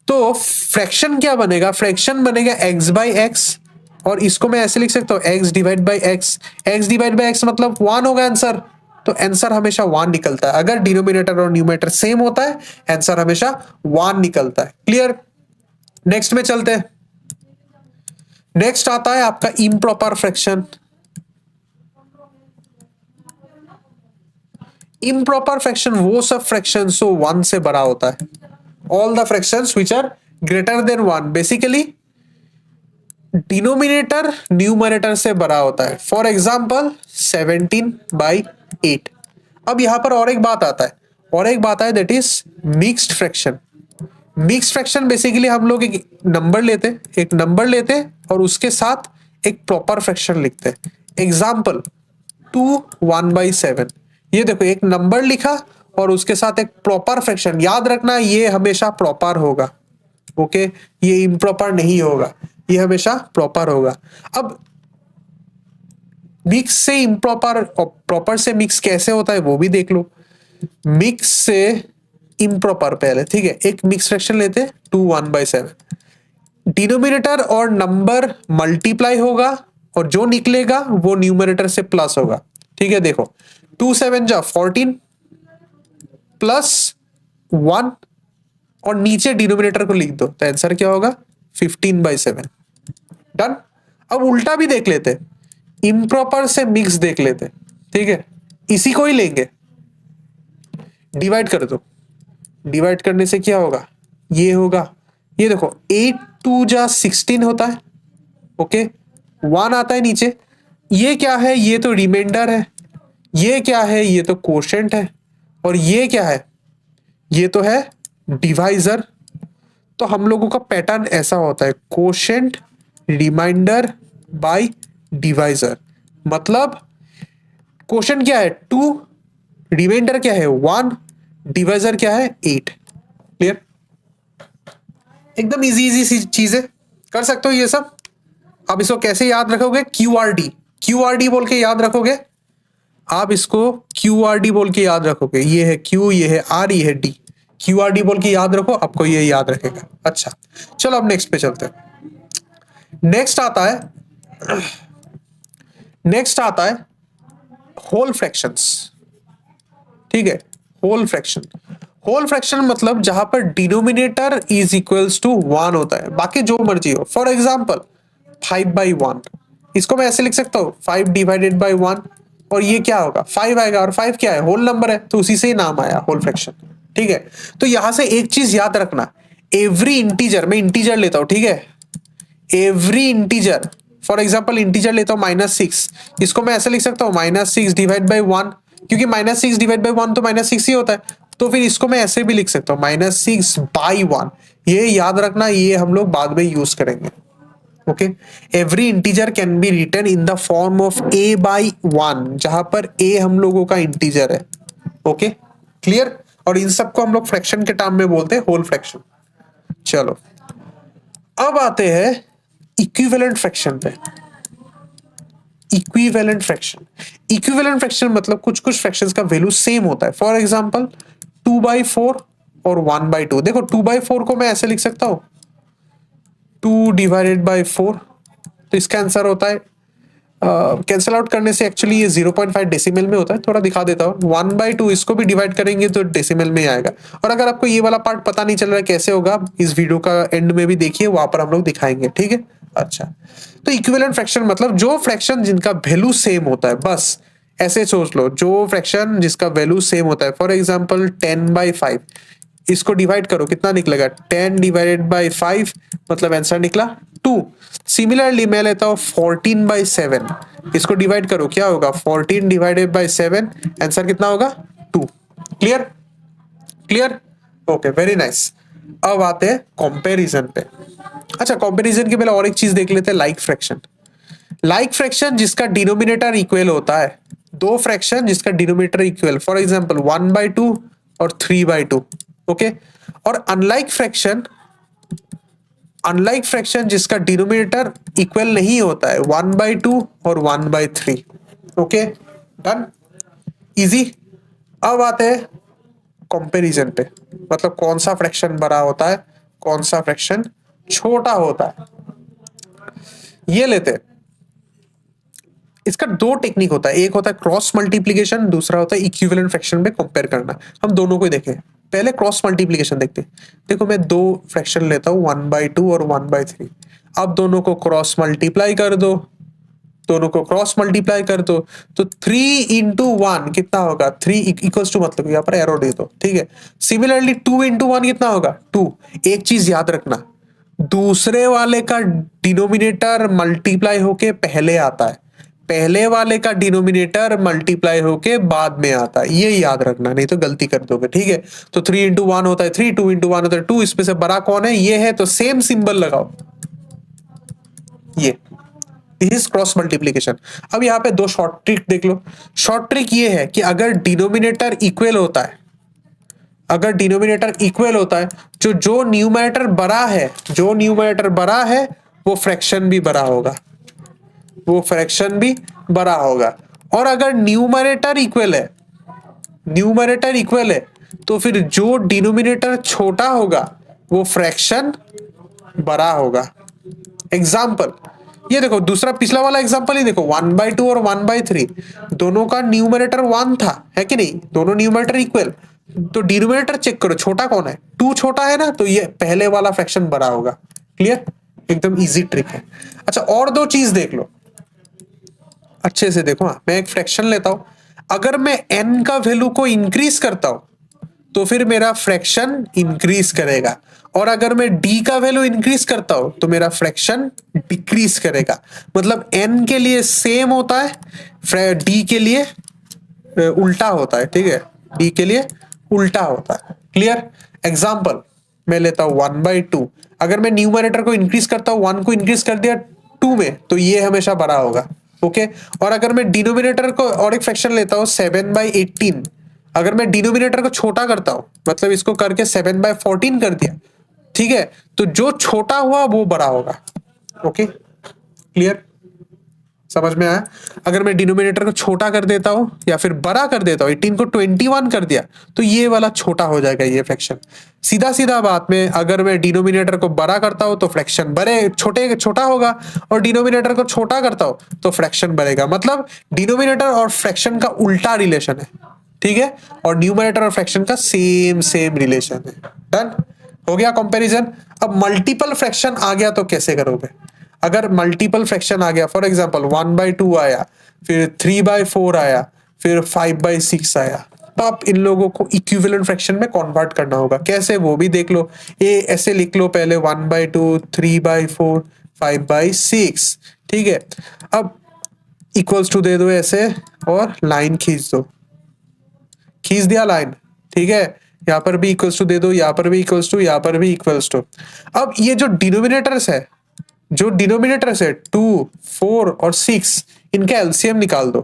तो फ्रैक्शन क्या बनेगा, फ्रैक्शन बनेगा x बाई एक्स, और इसको मैं ऐसे लिख सकता हूँ x divide by x, x divide by x मतलब 1 होगा आंसर। तो आंसर हमेशा 1 निकलता है, अगर डिनोमिनेटर और न्यूमरेटर सेम होता है आंसर हमेशा 1 निकलता है। क्लियर। नेक्स्ट में चलते हैं। नेक्स्ट आता है आपका इम्प्रॉपर फ्रैक्शन। इम्प्रॉपर फ्रैक्शन वो सब फ्रैक्शन जो 1 से बड़ा होता है, all the fractions which are greater than 1, basically denominator numerator से बड़ा होता है। For example 17/8। अब यहां पर और एक बात आता है, that is mixed fraction. Mix fraction basically हम लोग एक नंबर लेते और उसके साथ एक प्रॉपर फ्रैक्शन लिखते हैं। एग्जाम्पल 2/1/7, ये देखो एक नंबर लिखा और उसके साथ एक प्रॉपर फ्रैक्शन। याद रखना ये हमेशा प्रॉपर होगा, ओके, ये इम्प्रॉपर नहीं होगा, ये हमेशा प्रॉपर होगा। अब मिक्स से इम्प्रॉपर और प्रॉपर से मिक्स कैसे होता है वो भी देख लो। मिक्स से इम्प्रॉपर पहले, ठीक है, एक मिक्स फ्रैक्शन लेते 2/1/7, डिनोमिनेटर और नंबर मल्टीप्लाई होगा और जो निकलेगा वो न्यूमरेटर से प्लस होगा, ठीक है। देखो 2 7 जा 14 प्लस 1 और नीचे डिनोमिनेटर को लिख दो तो आंसर क्या होगा 15/7। डन। अब उल्टा भी देख लेते, इम्प्रॉपर से मिक्स देख लेते, ठीक है, इसी को ही लेंगे, डिवाइड कर दो। डिवाइड करने से क्या होगा, ये होगा, ये देखो 8 2 जा 16 होता है, ओके, 1 आता है नीचे। ये क्या है, ये तो रिमाइंडर है। ये क्या है, ये तो कोशेंट है। और ये क्या है, ये तो है डिवाइजर। तो हम लोगों का पैटर्न ऐसा होता है, कोशेंट रिमाइंडर बाय डिवाइजर। मतलब कोशेंट क्या है 2, रिमाइंडर क्या है 1, डिवाइजर क्या है 8। क्लियर, एकदम इजी इजी सी चीजें कर सकते हो ये सब। आप इसको कैसे याद रखोगे, क्यूआरडी बोल के याद रखोगे। आप इसको क्यूआरडी बोल के याद रखोगे, ये है क्यू, ये है आर, ये है डी। क्यूआरडी बोल के याद रखो, आपको ये याद रखेगा। अच्छा चलो अब नेक्स्ट पे चलते हैं। नेक्स्ट आता है होल फ्रैक्शंस, ठीक है। होल फ्रैक्शन मतलब जहां पर डिनोमिनेटर इज इक्वल्स टू 1 होता है, बाकी जो मर्जी हो। फॉर एग्जांपल 5/1, इसको मैं ऐसे लिख सकता हूं 5/1, और ये क्या होगा 5 आएगा, और 5 क्या है होल नंबर है, तो उसी से ही नाम आया होल फ्रैक्शन, ठीक है। तो यहां से एक चीज याद रखना, एवरी इंटीजर, मैं इंटीजर लेता हूं, ठीक है, every integer, for example integer लेता हूं -6, इसको मैं ऐसे लिख सकता हूं -6 डिवाइड बाई 1, क्योंकि -6 डिवाइड बाई 1 तो -6 ही होता है। तो फिर इसको मैं ऐसे भी लिख सकता हूं -6/1। ये याद रखना, ये हम लोग बाद में यूज करेंगे, okay. Every integer can be written in the form of a/1, जहां पर a हम लोगों का इंटीजर है, ओके, क्लियर। और इन सबको हम लोग फ्रैक्शन के टर्म में बोलते हैं होल फ्रैक्शन। चलो अब आते हैं इक्विवेलेंट फ्रैक्शन पे। इक्विवेलेंट फ्रैक्शन मतलब कुछ फ्रैक्शंस का वैल्यू सेम होता है। फॉर एग्जांपल 2/4 और 1/2। देखो 2/4 को मैं ऐसे लिख सकता हूं 2/4, तो इसका आंसर होता है, कैंसिल आउट करने से एक्चुअली ये 0.5 डेसिमल में होता है, थोड़ा दिखा देता हूँ। 1/2 इसको भी डिवाइड करेंगे तो डेसिमल में आएगा। और अगर आपको ये वाला पार्ट पता नहीं चल रहा है कैसे होगा, इस वीडियो का एंड में भी देखिए, वहां पर हम लोग दिखाएंगे, ठीक है। अच्छा, तो इक्विवेलेंट फ्रैक्शन मतलब जो फ्रैक्शन जिनका वैल्यू सेम होता है, बस ऐसे सोच लो, जो फ्रैक्शन जिसका वैल्यू सेम होता है। फॉर एग्जाम्पल 10/5, इसको डिवाइड करो, कितना निकलेगा 10 डिवाइडेड बाई 5, मतलब आंसर निकला 2। सिमिलरली मैं लेता हूं 14/7, इसको डिवाइड करो, क्या होगा 14 डिवाइडेड बाई 7, आंसर कितना होगा 2। Clear, okay, very nice. अब आते हैं कंपैरिजन पे। अच्छा, कंपैरिजन के पहले और एक चीज देख लेते हैं, लाइक फ्रैक्शन जिसका डिनोमिनेटर इक्वल होता है, दो फ्रैक्शन जिसका डिनोमिनेटर इक्वल, फॉर एग्जांपल 1/2 और 3/2, ओके। और अनलाइक फ्रैक्शन जिसका डिनोमिनेटर इक्वल नहीं होता है, 1/2 और 1/3, ओके, डन, इजी। अब आते हैं कंपैरिजन पे, मतलब कौन सा फ्रैक्शन बड़ा होता है, कौन सा फ्रैक्शन छोटा होता है, ये लेते हैं। इसका दो टेक्निक होता है, एक होता है क्रॉस मल्टीप्लीकेशन, दूसरा होता है इक्विवेलेंट फ्रैक्शन में कंपेयर करना। हम दोनों को देखें, पहले क्रॉस मल्टीप्लीकेशन देखते हैं। देखो मैं दो फ्रैक्शन लेता हूं 1/2 और 1/3। अब दोनों को क्रॉस मल्टीप्लाई कर दो, तो 3 into 1 कितना होगा 3 इक्वल्स टू, मतलब यहाँ पर एरो दे दो, ठीक है। सिमिलरली 2 into 1 कितना होगा 2। एक चीज याद रखना, दूसरे वाले का डिनोमिनेटर मल्टीप्लाई होके पहले आता है, पहले वाले का डिनोमिनेटर मल्टीप्लाई होके बाद में आता है, ये याद रखना, नहीं तो गलती कर दोगे, ठीक है। तो 3 इंटू 1 होता है 3, 2 इंटू 1 होता है 2, इसमें से बड़ा कौन है, ये है, तो सेम सिंबल लगाओ, ये दिस क्रॉस मल्टीप्लीकेशन। अब यहाँ पे दो शॉर्ट ट्रिक देख लो। शॉर्ट ट्रिक ये है कि अगर डिनोमिनेटर इक्वल होता है, अगर डिनोमिनेटर इक्वल होता है, जो न्यूमरेटर बड़ा है, जो न्यूमरेटर बड़ा है वो फ्रैक्शन भी बड़ा होगा, वो फ्रैक्शन भी बड़ा होगा। और अगर न्यूमरेटर इक्वल है, न्यूमरेटर इक्वल है, तो फिर जो डिनोमिनेटर छोटा होगा वो फ्रैक्शन बड़ा होगा। एग्जाम्पल ये देखो, दूसरा पिछला वाला एग्जाम्पल ही देखो, 1/2 और 1/3 दोनों का न्यूमरेटर 1 था, है कि नहीं, दोनों न्यूमरेटर इक्वल, तो डिनोमिनेटर चेक करो छोटा कौन है, 2 छोटा है ना, तो ये पहले वाला फ्रैक्शन बड़ा होगा। क्लियर, एकदम इजी ट्रिक है। अच्छा और दो चीज देख लो, अच्छे से देखो। मैं एक फ्रैक्शन लेता हूं, अगर मैं n का वैल्यू को इंक्रीज करता हूं तो फिर मेरा फ्रैक्शन इंक्रीज करेगा, और अगर मैं d का वैल्यू इंक्रीज करता हूं तो मेरा फ्रैक्शन डिक्रीज करेगा। मतलब n के लिए सेम होता है, d के लिए उल्टा होता है, ठीक है, d के लिए उल्टा होता है। क्लियर, एग्जाम्पल मैं लेता हूं 1/2, अगर मैं न्यूमरेटर को इंक्रीज करता हूं, 1 को इंक्रीज कर दिया 2 में, तो ये हमेशा बड़ा होगा। ओके, और अगर मैं डिनोमिनेटर को, और एक फ्रैक्शन लेता हूं 7/18, अगर मैं डिनोमिनेटर को छोटा करता हूं, मतलब इसको करके 7/14 कर दिया, ठीक है, तो जो छोटा हुआ वो बड़ा होगा। ओके, क्लियर, समझ में आया। अगर मैं डिनोमिनेटर को छोटा कर देता हूं या फिर बड़ा कर देता हूं, 18 को 21 कर दिया, तो ये वाला छोटा हो जाएगा, ये फ्रैक्शन। सीधा सीधा बात में, अगर मैं डिनोमिनेटर को बड़ा करता हूं तो फ्रैक्शन छोटा होगा, और डिनोमिनेटर को छोटा करता हूं तो फ्रैक्शन बढ़ेगा। मतलब डिनोमिनेटर और फ्रैक्शन का उल्टा रिलेशन है, ठीक है, और न्यूमरेटर और फ्रैक्शन का सेम रिलेशन है। डन हो गया कंपैरिजन। अब मल्टीपल फ्रैक्शन आ गया तो कैसे करोगे। अगर मल्टीपल फ्रैक्शन आ गया, फॉर एग्जांपल 1/2 आया, फिर 3/4 आया, फिर 5/6 आया, तो आप इन लोगों को इक्विवेलेंट फ्रैक्शन में कन्वर्ट करना होगा। कैसे वो भी देख लो, ये ऐसे लिख लो पहले 1/2, 3/4, 5/6, ठीक है। अब इक्वल्स टू दे दो ऐसे, और लाइन खींच दो, खींच दिया लाइन, ठीक है, यहां पर भी इक्वल्स टू दे दो, यहां पर भी इक्वल्स टू, यहां पर भी इक्वल्स टू। अब ये जो डिनोमिनेटर्स है, जो डिनोमिनेटर्स है 2, 4 और 6, इनका एलसीएम निकाल दो।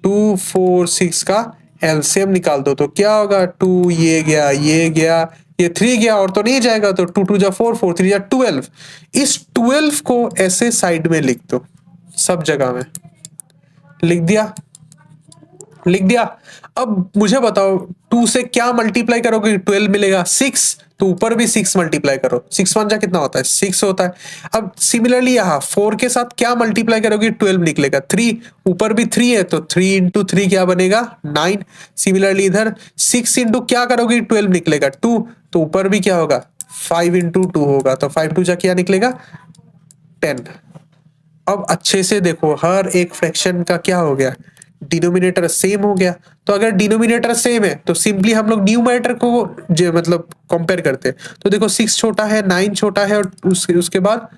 2, 4, 6 का एलसीएम निकाल दो, तो क्या होगा, 2 ये गया, ये गया, ये 3 गया, और तो नहीं जाएगा, तो 2 2 जा 4, 4 3 जा 12। इस 12 को ऐसे साइड में लिख दो, सब जगह में लिख दिया, लिख दिया। अब मुझे बताओ 2 से क्या मल्टीप्लाई करोगे, 12 मिलेगा, 6, तो ऊपर भी 6 मल्टीप्लाई करो, 6 1 जा कितना होता है, 6 होता है। अब सिमिलरली यहाँ 4 के साथ क्या मल्टीप्लाई करोगे, 12 निकलेगा, 3, ऊपर भी 3 है, तो 3 इंटू 3 क्या बनेगा, 9। सिमिलरली इधर 6 इंटू क्या करोगे, 12 निकलेगा, 2, तो ऊपर भी क्या होगा, 5 इंटू 2 होगा, तो 5 2 जा क्या निकलेगा, 10। अब अच्छे से देखो, हर एक फ्रैक्शन का क्या हो गया, डिनोमिनेटर सेम हो गया। तो अगर डिनोमिनेटर सेम है तो सिंपली हम लोग न्यूमरेटर को मतलब कंपेयर करते हैं। तो देखो 6 छोटा है, 9 छोटा है, और उसके बाद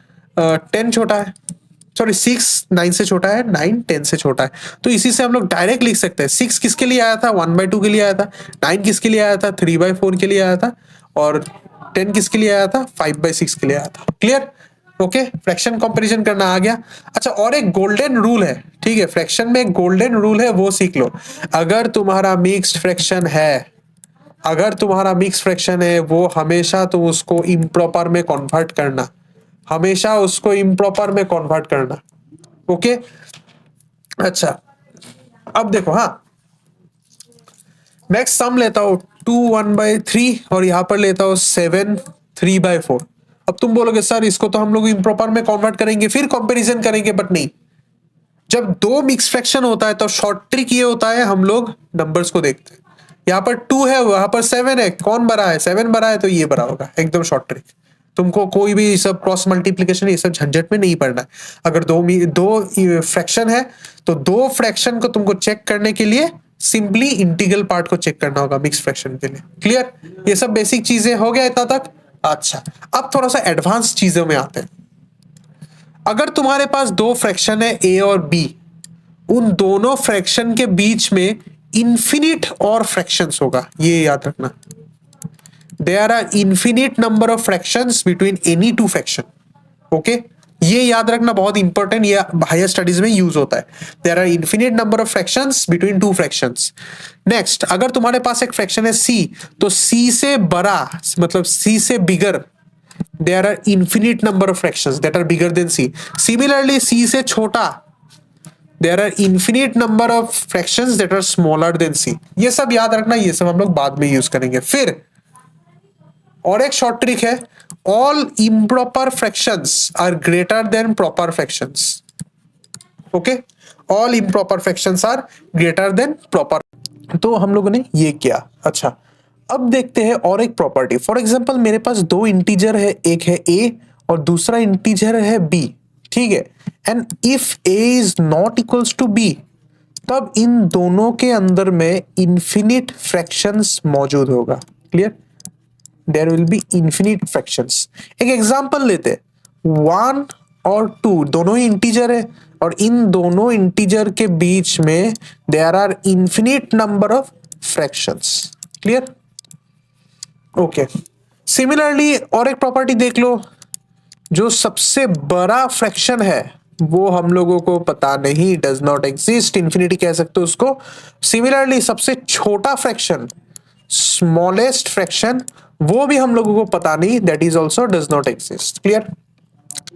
10 छोटा है, सॉरी 6 9 से छोटा है, 9 10 से छोटा है। तो इसी से हम लोग डायरेक्ट लिख सकते हैं, 6 किसके लिए आया था, 1/2 के लिए आया था, 9 किसके लिए आया था, 3/4 के लिए आया था, और 10 किसके लिए आया था, 5/6 के लिए आया था। क्लियर, ओके, फ्रैक्शन कंपैरिजन करना आ गया। अच्छा, और एक गोल्डन रूल है, ठीक है, फ्रैक्शन में एक गोल्डन रूल है, वो सीख लो। अगर तुम्हारा मिक्स्ड फ्रैक्शन है, अगर तुम्हारा मिक्स फ्रैक्शन है, वो हमेशा तुम उसको इम्प्रॉपर में कन्वर्ट करना, हमेशा उसको इम्प्रॉपर में कन्वर्ट करना। ओके, अच्छा अब देखो, हाँ नेक्स्ट सम लेता हूं 2 1/3, और यहां पर लेता हूं 7 3/4। अब तुम बोलोगे सर इसको तो हम लोग इम्प्रॉपर में कन्वर्ट करेंगे फिर कंपैरिजन करेंगे, बट नहीं। जब दो मिक्स फ्रैक्शन होता है तो शॉर्ट ट्रिक ये होता है, हम लोग नंबर्स को देखते हैं। यहाँ पर 2 है, वहां पर 7 है, कौन बड़ा है, 7 बड़ा है, तो ये बड़ा होगा, एकदम शॉर्ट ट्रिक। तुमको कोई भी सब क्रॉस मल्टीप्लिकेशन ये सब झंझट में नहीं पड़ना है। अगर दो फ्रैक्शन है तो दो फ्रैक्शन को तुमको चेक करने के लिए सिंपली इंटीग्रल पार्ट को चेक करना होगा मिक्स फ्रैक्शन के लिए। क्लियर, ये सब बेसिक चीजें हो गया इतना तक। अच्छा, अब थोड़ा सा एडवांस चीजों में आते हैं। अगर तुम्हारे पास दो फ्रैक्शन है ए और बी, उन दोनों फ्रैक्शन के बीच में इन्फिनिट और फ्रैक्शंस होगा, ये याद रखना। There are infinite number of fractions between any two fraction. Okay, ये याद रखना, बहुत इंपॉर्टेंट, ये हायर स्टडीज में यूज होता है। There are infinite number of fractions between two fractions. Next, अगर तुम्हारे पास एक फ्रैक्शन है सी, तो सी से बड़ा मतलब सी से bigger, there are infinite number of fractions that are bigger than C. Similarly C से छोटा, there are infinite number of fractions that are smaller than C. ये सब याद रखना, ये सब हम लोग बाद में यूज करेंगे। फिर और एक शॉर्ट ट्रिक है, all improper fractions are greater than proper fractions. Okay, all improper fractions are greater than proper. तो हम लोगों ने ये किया। अच्छा, अब देखते हैं और एक प्रॉपर्टी। फॉर एग्जांपल मेरे पास दो इंटीजर है, एक है a और दूसरा इंटीजर है b, ठीक है। And if a is not equals to b, तब इन दोनों के अंदर में इन्फिनिट फ्रैक्शंस मौजूद होगा। Clear? There will be infinite fractions. एक एग्जांपल लेते, 1 और 2 दोनों ही इंटीजर है और इन दोनों इंटीजर के बीच में there are infinite number of fractions. Clear? Okay, similarly और एक प्रॉपर्टी देख लो, जो सबसे बड़ा फ्रैक्शन है वो हम लोगों को पता नहीं, डज नॉट एग्जिस्ट, इंफिनिटी कह सकते हो उसको। सिमिलरली सबसे छोटा फ्रैक्शन, स्मॉलेस्ट फ्रैक्शन, वो भी हम लोगों को पता नहीं, that is also does not exist. Clear?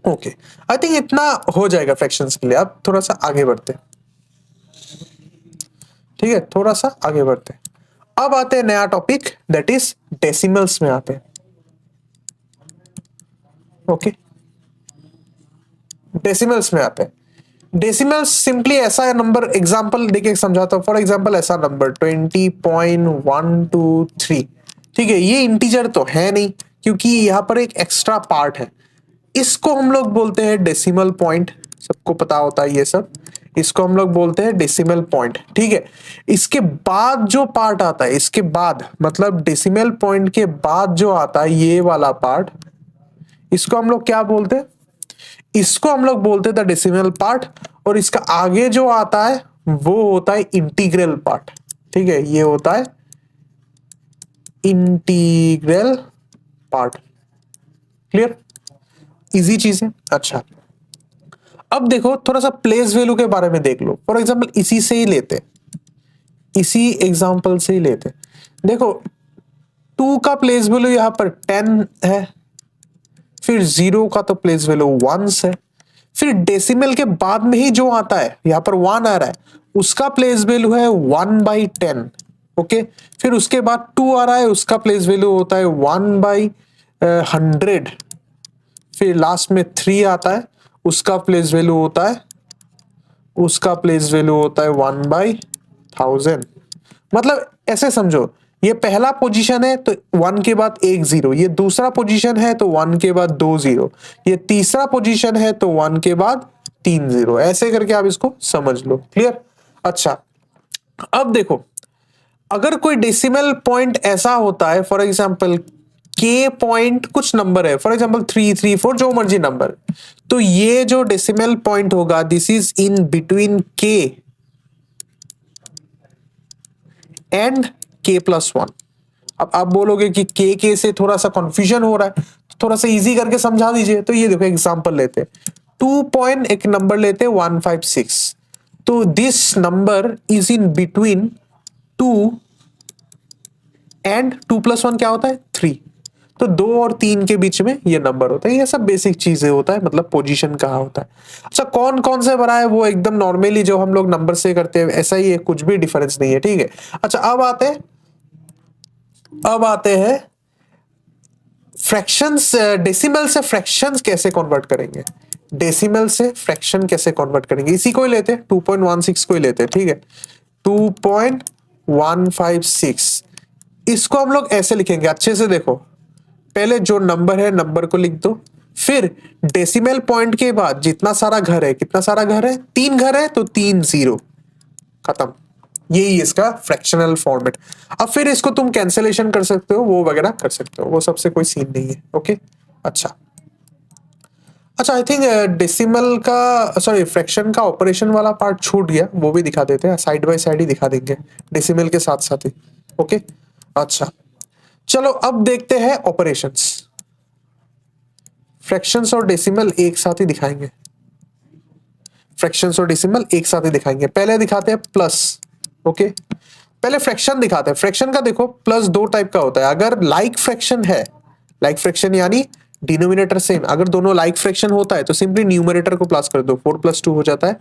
Okay, I think इतना हो जाएगा फ्रैक्शंस के लिए। अब थोड़ा सा आगे बढ़ते, ठीक है, थोड़ा सा आगे बढ़ते। अब आते हैं नया टॉपिक, दैट इज डेसिमल्स में आते हैं। ओके, डेसिमल्स में आते हैं। डेसिमल्स सिंपली ऐसा नंबर, एग्जांपल देखिए समझाता हूं। फॉर एग्जांपल ऐसा नंबर 20.123, ठीक है, ये इंटीजर तो है नहीं क्योंकि यहां पर एक एक्स्ट्रा पार्ट है, इसको हम लोग बोलते हैं डेसिमल पॉइंट। सबको पता होता है ये सब, इसको हम लोग बोलते हैं डेसिमल पॉइंट, ठीक है। इसके बाद जो पार्ट आता है, इसके बाद मतलब डेसिमल पॉइंट के बाद जो आता है ये वाला पार्ट, इसको हम लोग क्या बोलते हैं? इसको हम लोग बोलते हैं द डेसिमल पार्ट। और इसका आगे जो आता है वो होता है इंटीग्रल पार्ट, ठीक है, ये होता है इंटीग्रल पार्ट। क्लियर? इजी चीज है। अच्छा, अब देखो थोड़ा सा प्लेस वैल्यू के बारे में देख लो। फॉर एग्जांपल इसी से ही लेते, इसी एग्जांपल से ही लेते। देखो 2 का प्लेस वैल्यू यहां पर 10 है, फिर 0 का तो प्लेस वैल्यू 1 है, फिर डेसिमल के बाद में ही जो आता है यहां पर 1 आ रहा है, उसका प्लेस वैल्यू है 1/10। ओके, फिर उसके बाद 2 आ रहा है, उसका प्लेस वैल्यू होता है 1/100। फिर लास्ट में 3 आता है, उसका प्लेस वैल्यू होता है 1/1000। मतलब ऐसे समझो, ये पहला पोजीशन है तो 1 के बाद एक 0, ये दूसरा पोजीशन है तो 1 के बाद 2 0, ये तीसरा पोजीशन है तो 1 के बाद 3 0, ऐसे करके आप इसको समझ लो। क्लियर? अच्छा, अब देखो अगर कोई डेसिमल पॉइंट ऐसा होता है, फॉर एग्जांपल के पॉइंट कुछ नंबर है, फॉर एग्जांपल 3 3 4 जो मर्जी नंबर, तो ये जो डेसिमल पॉइंट होगा दिस इज इन बिटवीन के एंड k+1। अब आप बोलोगे कि के से थोड़ा सा कंफ्यूजन हो रहा है, थोड़ा सा इजी करके समझा दीजिए। तो ये देखो एग्जांपल लेते हैं, 2 पॉइंट एक नंबर लेते हैं 156, तो this number is in between 2 and 2+1 क्या होता है 3, तो 2 और 3 के बीच में ये नंबर होता है। ये सब बेसिक चीजें होता है, मतलब पोजीशन कहाँ होता है। अच्छा, कौन कौन से बना है वो एकदम नॉर्मली जो हम लोग नंबर से करते हैं ऐसा ही है, कुछ भी डिफरेंस नहीं है, ठीक है। अच्छा, अब आते हैं फ्रैक्शंस। डेसिमल से फ्रैक्शंस कैसे कन्वर्ट करेंगे, डेसिमल से फ्रैक्शन कैसे कन्वर्ट करेंगे, इसी को ही लेते हैं, 2.16 को ही लेते हैं, ठीक है। 2.156 इसको हम लोग ऐसे लिखेंगे, अच्छे से देखो, पहले जो नंबर है नंबर को लिख दो, फिर डेसिमल पॉइंट के बाद जितना सारा घर है, कितना सारा घर है, 3 घर है तो 3 0, खत्म। यही इसका फ्रैक्शनल फॉर्मेट। अब फिर इसको तुम कैंसिलेशन कर सकते हो, वो वगैरह कर सकते हो, वो सबसे कोई सीन नहीं है। ओके, अच्छा, अच्छा, आई थिंक डेसिमल का, सॉरी, फ्रैक्शन का ऑपरेशन वाला पार्ट छूट गया, वो भी दिखा देते हैं, साइड बाय साइड ही दिखा देंगे डेसिमल के साथ साथ ही। ओके, अच्छा चलो अब देखते हैं ऑपरेशंस। फ्रैक्शंस और डेसिमल एक साथ ही दिखाएंगे, फ्रैक्शंस और डेसिमल एक साथ ही दिखाएंगे। पहले दिखाते हैं प्लस। ओके, पहले फ्रैक्शन दिखाते हैं। फ्रैक्शन का देखो प्लस दो टाइप का होता है। अगर लाइक फ्रैक्शन है, लाइक फ्रैक्शन यानी डिनोमिनेटर सेम, अगर दोनों लाइक फ्रैक्शन होता है तो सिंपली न्यूमरेटर को प्लस कर दो, 4 + 2 हो जाता है,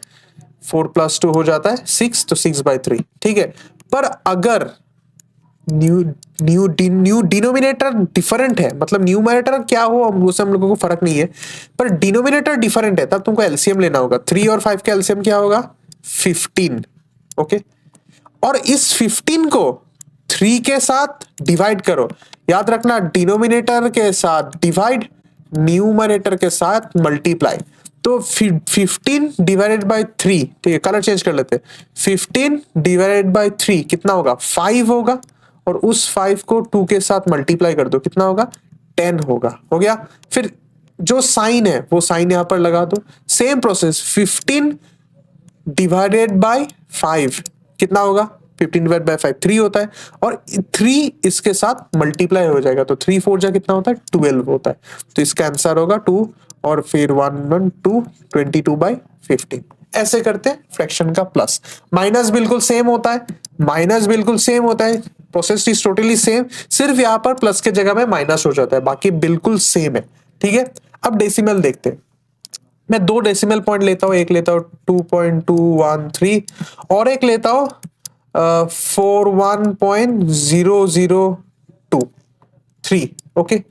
4 + 2 हो जाता है 6, तो 6/3। ठीक है, पर अगर न्यू डिनोमिनेटर डिफरेंट है, मतलब न्यूमरेटर क्या हो उससे हम लोगों को फर्क नहीं है, पर डिनोमिनेटर डिफरेंट है, तब तुमको एलसीएम लेना होगा। 3 और 5 का एलसीएम क्या होगा? 15। ओके, और इस 15 को 3 के साथ डिवाइड करो। याद रखना, डिनोमिनेटर के साथ डिवाइड, न्यूमरेटर के साथ मल्टीप्लाई। तो 15 डिवाइडेड बाय 3, ठीक है, कलर चेंज कर लेते हैं। 15 डिवाइडेड बाय 3 कितना होगा? 5 होगा, और उस 5 को 2 के साथ मल्टीप्लाई कर दो, कितना होगा? 10 होगा। हो गया। फिर जो साइन है वो साइन यहां पर लगा दो। सेम प्रोसेस, 15 डिवाइडेड बाय 5 कितना होगा? 15 डिवाइड बाय 5 3 होता है, और 3 इसके साथ मल्टीप्लाई हो जाएगा, तो 3 4 जा कितना होता है? 12 होता है। तो इसका आंसर होगा 2, और फिर 1 1 2, 22/15। ऐसे करते हैं फ्रैक्शन का प्लस। माइनस बिल्कुल सेम होता है, माइनस बिल्कुल सेम होता है, प्रोसेस इज टोटली सेम, सिर्फ यहां पर प्लस के जगह में माइनस हो जाता है, बाकी बिल्कुल सेम है। ठीक है, अब डेसिमल देखते हैं। मैं 2 डेसिमल पॉइंट लेता हूं, एक लेता हूं 2.213 और एक लेता हूं 41.0023। ओके,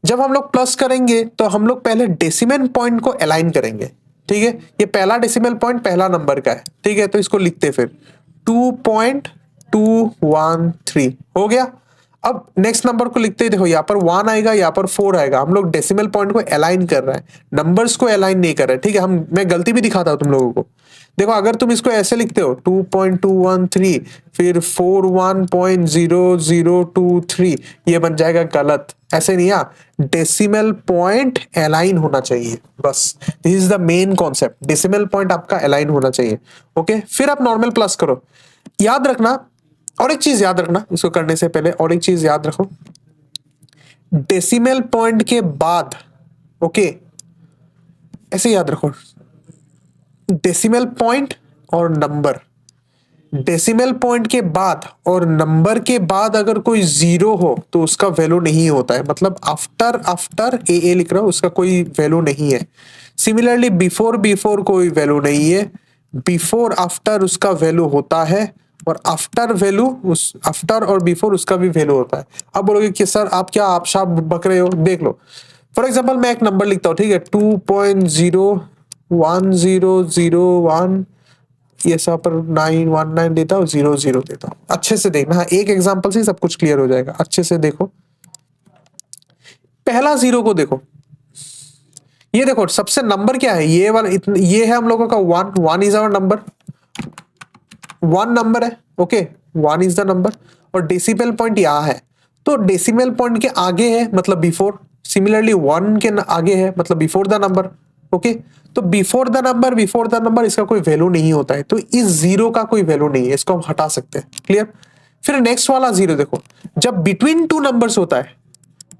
जब हम लोग प्लस करेंगे तो हम लोग पहले डेसिमल पॉइंट को अलाइन करेंगे। ठीक है, ये पहला डेसिमल पॉइंट पहला नंबर का है। ठीक है, तो इसको लिखते फिर 2.213 हो गया। अब नेक्स्ट नंबर को लिखते ही देखो, यहाँ पर 1 आएगा, यहाँ पर 4 आएगा। हम लोग डेसिमल पॉइंट को अलाइन कर रहे हैं, नंबर्स को अलाइन नहीं कर रहे। ठीक है, मैं गलती भी दिखाता हूं तुम लोगों को। देखो, अगर तुम इसको ऐसे लिखते हो 2.213 फिर 41.0023, ये बन जाएगा गलत। ऐसे नहीं, डेसिमल पॉइंट अलाइन होना चाहिए, बस। This is the main concept, decimal point आपका अलाइन होना चाहिए। ओके, फिर आप नॉर्मल प्लस करो। याद रखना, और एक चीज याद रखना इसको करने से पहले, और एक चीज याद रखो, डेसिमल पॉइंट के बाद, ओके, ऐसे याद रखो, डेसिमल पॉइंट और नंबर, डेसिमल पॉइंट के बाद और नंबर के बाद अगर कोई जीरो हो तो उसका वैल्यू नहीं होता है, मतलब आफ्टर ए लिख रहा हूं, उसका कोई वैल्यू नहीं है। सिमिलरली बिफोर कोई वैल्यू नहीं है, बिफोर आफ्टर उसका वैल्यू होता है, और आफ्टर और बिफोर उसका भी वैल्यू होता है। अब बोलोगे कि सर आप क्या आप शाप बक रहे हो? देख लो, फॉर एग्जाम्पल मैं एक नंबर लिखता हूँ, ठीक है, 2.01001, ये सब पर 919 देता हूँ, 00 देता हूँ। अच्छे से देखना, हाँ, एक एग्जांपल से सब कुछ क्लियर हो जाएगा। अच्छे से देखो, पहला 0 को देखो, ये देखो सबसे नंबर क्या है, ये वाला, ये है हम लोगों का 1 इज आवर नंबर, 1 नंबर है। ओके, 1 इज द नंबर, और डेसिमल पॉइंट यहाँ है, तो डेसिमल पॉइंट के आगे है मतलब बिफोर, सिमिलरली 1 के आगे है मतलब बिफोर द नंबर। ओके, तो बिफोर द नंबर इसका कोई वैल्यू नहीं होता है, तो इस 0 का कोई वैल्यू नहीं है, इसको हम हटा सकते हैं। क्लियर? फिर नेक्स्ट वाला 0 देखो, जब बिटवीन टू नंबर्स होता है,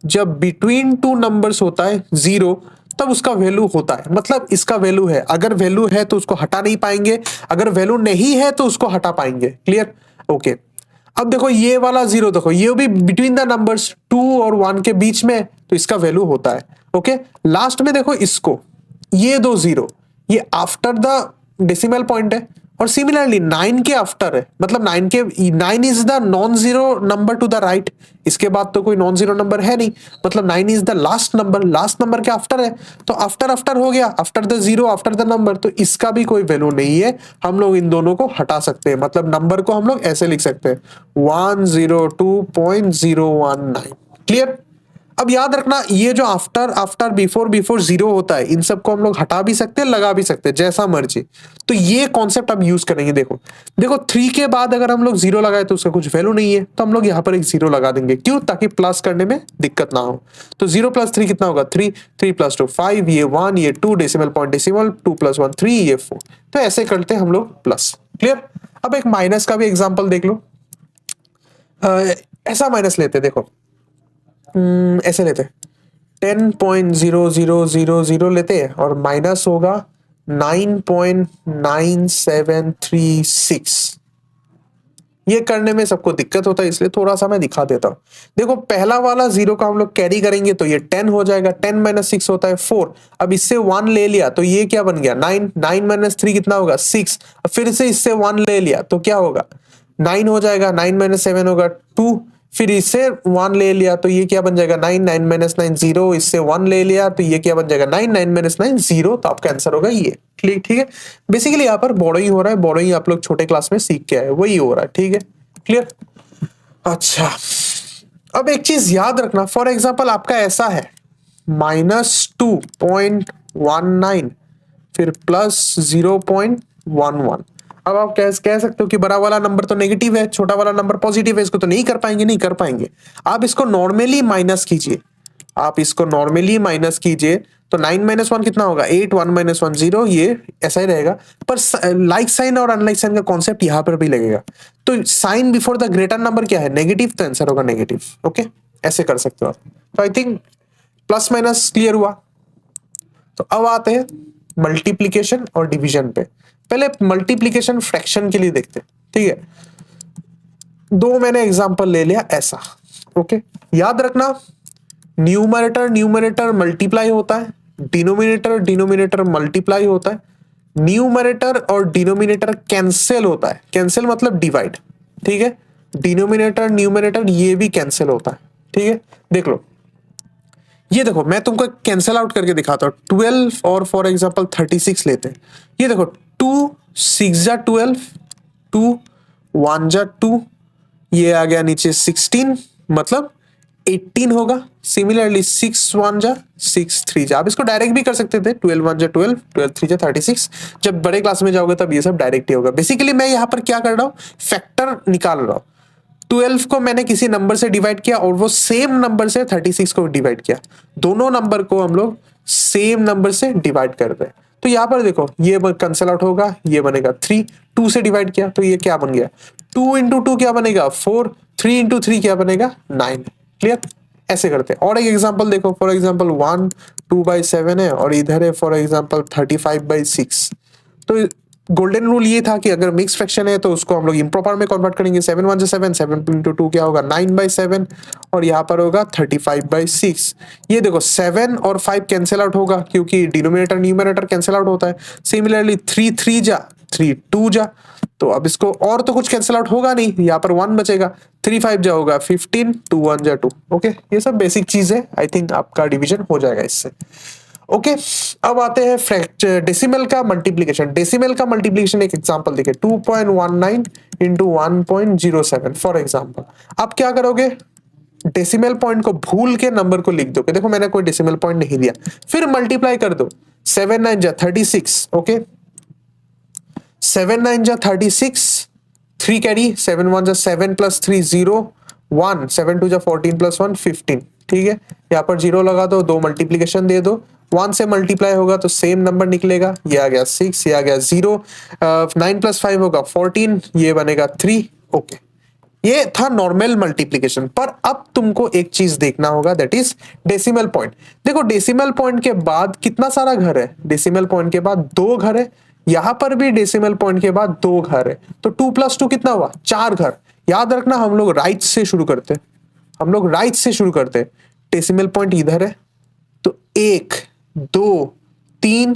जब बिटवीन टू नंबर्स होता है 0, तब उसका वैल्यू होता है, मतलब इसका वैल्यू है। अगर वैल्यू है तो उसको हटा नहीं पाएंगे, अगर वैल्यू नहीं है तो उसको हटा पाएंगे। क्लियर? ओके, अब देखो ये वाला 0 देखो, ये भी बिटवीन द नंबर्स 2 और 1 के बीच में, तो इसका वैल्यू होता है। ओके, लास्ट में देखो इसको, ये 2 0, ये आफ्टर द डेसिमल पॉइंट है, और सिमिलरली 9 के आफ्टर है, मतलब 9 is the non zero number two the right, इसके बाद तो कोई नॉन जीरो नंबर है नहीं, मतलब 9 इज द लास्ट नंबर के आफ्टर है, तो आफ्टर हो गया, after the 0 after the number, तो इसका भी कोई वैल्यू नहीं है। हम लोग इन दोनों को हटा सकते हैं, मतलब नंबर को हम लोग ऐसे लिख सकते हैं 102.019। क्लियर? अब याद रखना ये जो after after before before zero होता है इन सबको हम लोग हटा भी सकते हैं, लगा भी सकते हैं, जैसा मर्जी। तो ये कॉन्सेप्ट अब यूज करेंगे। देखो देखो 3 के बाद अगर हम लोग जीरो लगाए तो उसका कुछ वैल्यू नहीं है, तो हम लोग यहाँ पर एक जीरो लगा देंगे। क्यों? ताकि प्लस करने में दिक्कत ना हो। तो 0 + 3 कितना होगा? 3, 3 + 2 5, ये 1, ये 2, डेसिमल पॉइंट डेसिमल, 2 + 1 3, ये 4। तो ऐसे करते हैं हम लोग प्लस। क्लियर? अब एक माइनस का भी एग्जाम्पल देख लो। ऐसा माइनस लेते देखो, ऐसे लेते 10.0000 लेते हैं और माइनस होगा 9.9736। ये करने में सबको दिक्कत होता है, इसलिए थोड़ा सा मैं दिखा देता हूं। देखो पहला वाला जीरो का हम लोग कैरी करेंगे तो ये 10 हो जाएगा। 10 - 6 होता है 4। अब इससे 1 ले लिया तो ये क्या बन गया? 9। 9 - 3 कितना होगा? 6। फिर से इससे 1 ले लिया तो क्या होगा? 9 हो जाएगा। 9 - 7 होगा 2। फिर इससे 1 ले लिया तो ये क्या बन जाएगा? 9। 9 - 9 0। इससे 1 ले लिया तो ये क्या बन जाएगा? 9। 9 - 9 0। तो आपका आंसर होगा ये। ठीक है। बेसिकली यहाँ पर बोरोइंग हो रहा है। बोरोइंग आप लोग छोटे क्लास में सीख के आए, वही हो रहा है। ठीक है, क्लियर? अच्छा, अब एक चीज याद रखना। फॉर एग्जाम्पल आपका ऐसा है -2.19 फिर +0.11। अब आप कह सकते हो कि बड़ा वाला नंबर तो नेगेटिव है, छोटा वाला नंबर पॉजिटिव है, इसको तो नहीं कर पाएंगे। नहीं कर पाएंगे। आप इसको नॉर्मली माइनस कीजिए। आप इसको नॉर्मली माइनस कीजिए तो 9 - 1 कितना होगा? 8। 1 - 1 0। ये ऐसा ही रहेगा। पर लाइक साइन और अनलाइक साइन का कॉन्सेप्ट यहां पर भी लगेगा। तो sign before the greater number क्या है? नेगेटिव। तो आंसर होगा नेगेटिव। ओके, ऐसे कर सकते हो आप। तो I think plus minus clear हुआ। तो अब आते हैं मल्टीप्लीकेशन और डिवीजन पे। पहले मल्टीप्लीकेशन फ्रैक्शन के लिए देखते हैं। ठीक है, दो मैंने एग्जांपल ले लिया ऐसा। ओके, याद रखना न्यूमरेटर न्यूमरेटर मल्टीप्लाई होता है, डिनोमिनेटर डिनोमिनेटर मल्टीप्लाई होता है, न्यूमरेटर और डिनोमिनेटर कैंसिल होता है। कैंसिल मतलब डिवाइड। ठीक है, डिनोमिनेटर न्यूमरेटर ये भी कैंसिल होता है। ठीक है, देख लो, ये देखो मैं तुमको कैंसिल आउट करके दिखाता हूं। 12 और फॉर एग्जांपल 36 लेते हैं। ये देखो 2 6 जा 12, 2 1 जा 2, ये आ गया नीचे 16 मतलब 18 होगा। सिमिलरली 6 1 जा 6 3 जा। आप इसको डायरेक्ट भी कर सकते थे। 12 1 जा 12, 12 3 जा 36। जब बड़े क्लास में जाओगे तब ये सब डायरेक्ट ही होगा। बेसिकली मैं यहाँ पर क्या कर रहा हूँ? फैक्टर निकाल रहा हूँ। 12 को मैंने किसी नंबर से डिवाइड किया और वो सेम नंबर से 36 को डिवाइड किया। दोनों नंबर को हम लोग सेम नंबर से डिवाइड कर रहे हैं। तो यहां पर देखो ये कैंसिल आउट होगा, ये बनेगा 3। 2 से डिवाइड किया तो ये क्या बन गया? 2 × 2 क्या बनेगा? 4। 3 × 3 क्या बनेगा? 9। क्लियर? ऐसे करते हैं। और एक एग्जांपल देखो, फॉर एग्जांपल 1 2/7 है और इधर है फॉर एग्जांपल 35/6। तो गोल्डन रूल ये था कि अगर मिक्स फ्रैक्शन है तो उसको हम लोग इम्प्रॉपर में कन्वर्ट करेंगे। 7 1 7, 7 × 2 क्या होगा? 9/7 और यहाँ पर होगा 35/6। ये देखो 7 और 5 कैंसिल आउट होगा क्योंकि डिनोमिनेटर न्यूमरेटर कैंसिल आउट होता है। सिमिलरली 3 3 जा 3 2 जा। तो अब इसको और तो कुछ कैंसिल आउट होगा नहीं, यहाँ पर 1 बचेगा। 3 5 जा होगा 15, 2 1 जा 2। ओके, ये सब बेसिक चीज है। आई थिंक आपका डिवीजन हो जाएगा इससे। ओके, अब आते हैं डेसिमल का मल्टीप्लिकेशन। डेसिमल का मल्टीप्लिकेशन एक एग्जांपल देखिए, 2.19 × 1.07 फॉर एग्जांपल। आप क्या करोगे? डेसिमल पॉइंट को भूल के नंबर को लिख दोगे। देखो मैंने कोई डेसिमल पॉइंट नहीं दिया। फिर मल्टीप्लाई कर दो। 7 9 जा 36। ओके, 7 9 जा 36, 3 कैरी, 7 1 जा 7 + 3 0 1, 7 2 जा 14 + 1 15। ठीक है, यहाँ पर 0 लगा दो, 2 मल्टीप्लीकेशन दे दो। 1 से मल्टीप्लाई होगा तो सेम नंबर निकलेगा। ये आ गया 6, ये आ गया 0। 9 + 5 होगा 14, ये बनेगा 3। ओके, ये था नॉर्मल मल्टीप्लिकेशन। पर अब तुमको एक चीज देखना होगा, दैट इज डेसिमल पॉइंट। देखो डेसिमल पॉइंट के बाद कितना सारा घर है? डेसिमल पॉइंट के बाद 2 घर है। यहां पर भी डेसिमल पॉइंट के बाद 2 घर है। तो 2 + 2 कितना हुआ? 4 घर। याद रखना हम लोग राइट से शुरू करते, हम लोग राइट से शुरू करते। डेसिमल पॉइंट इधर है तो 1 2 3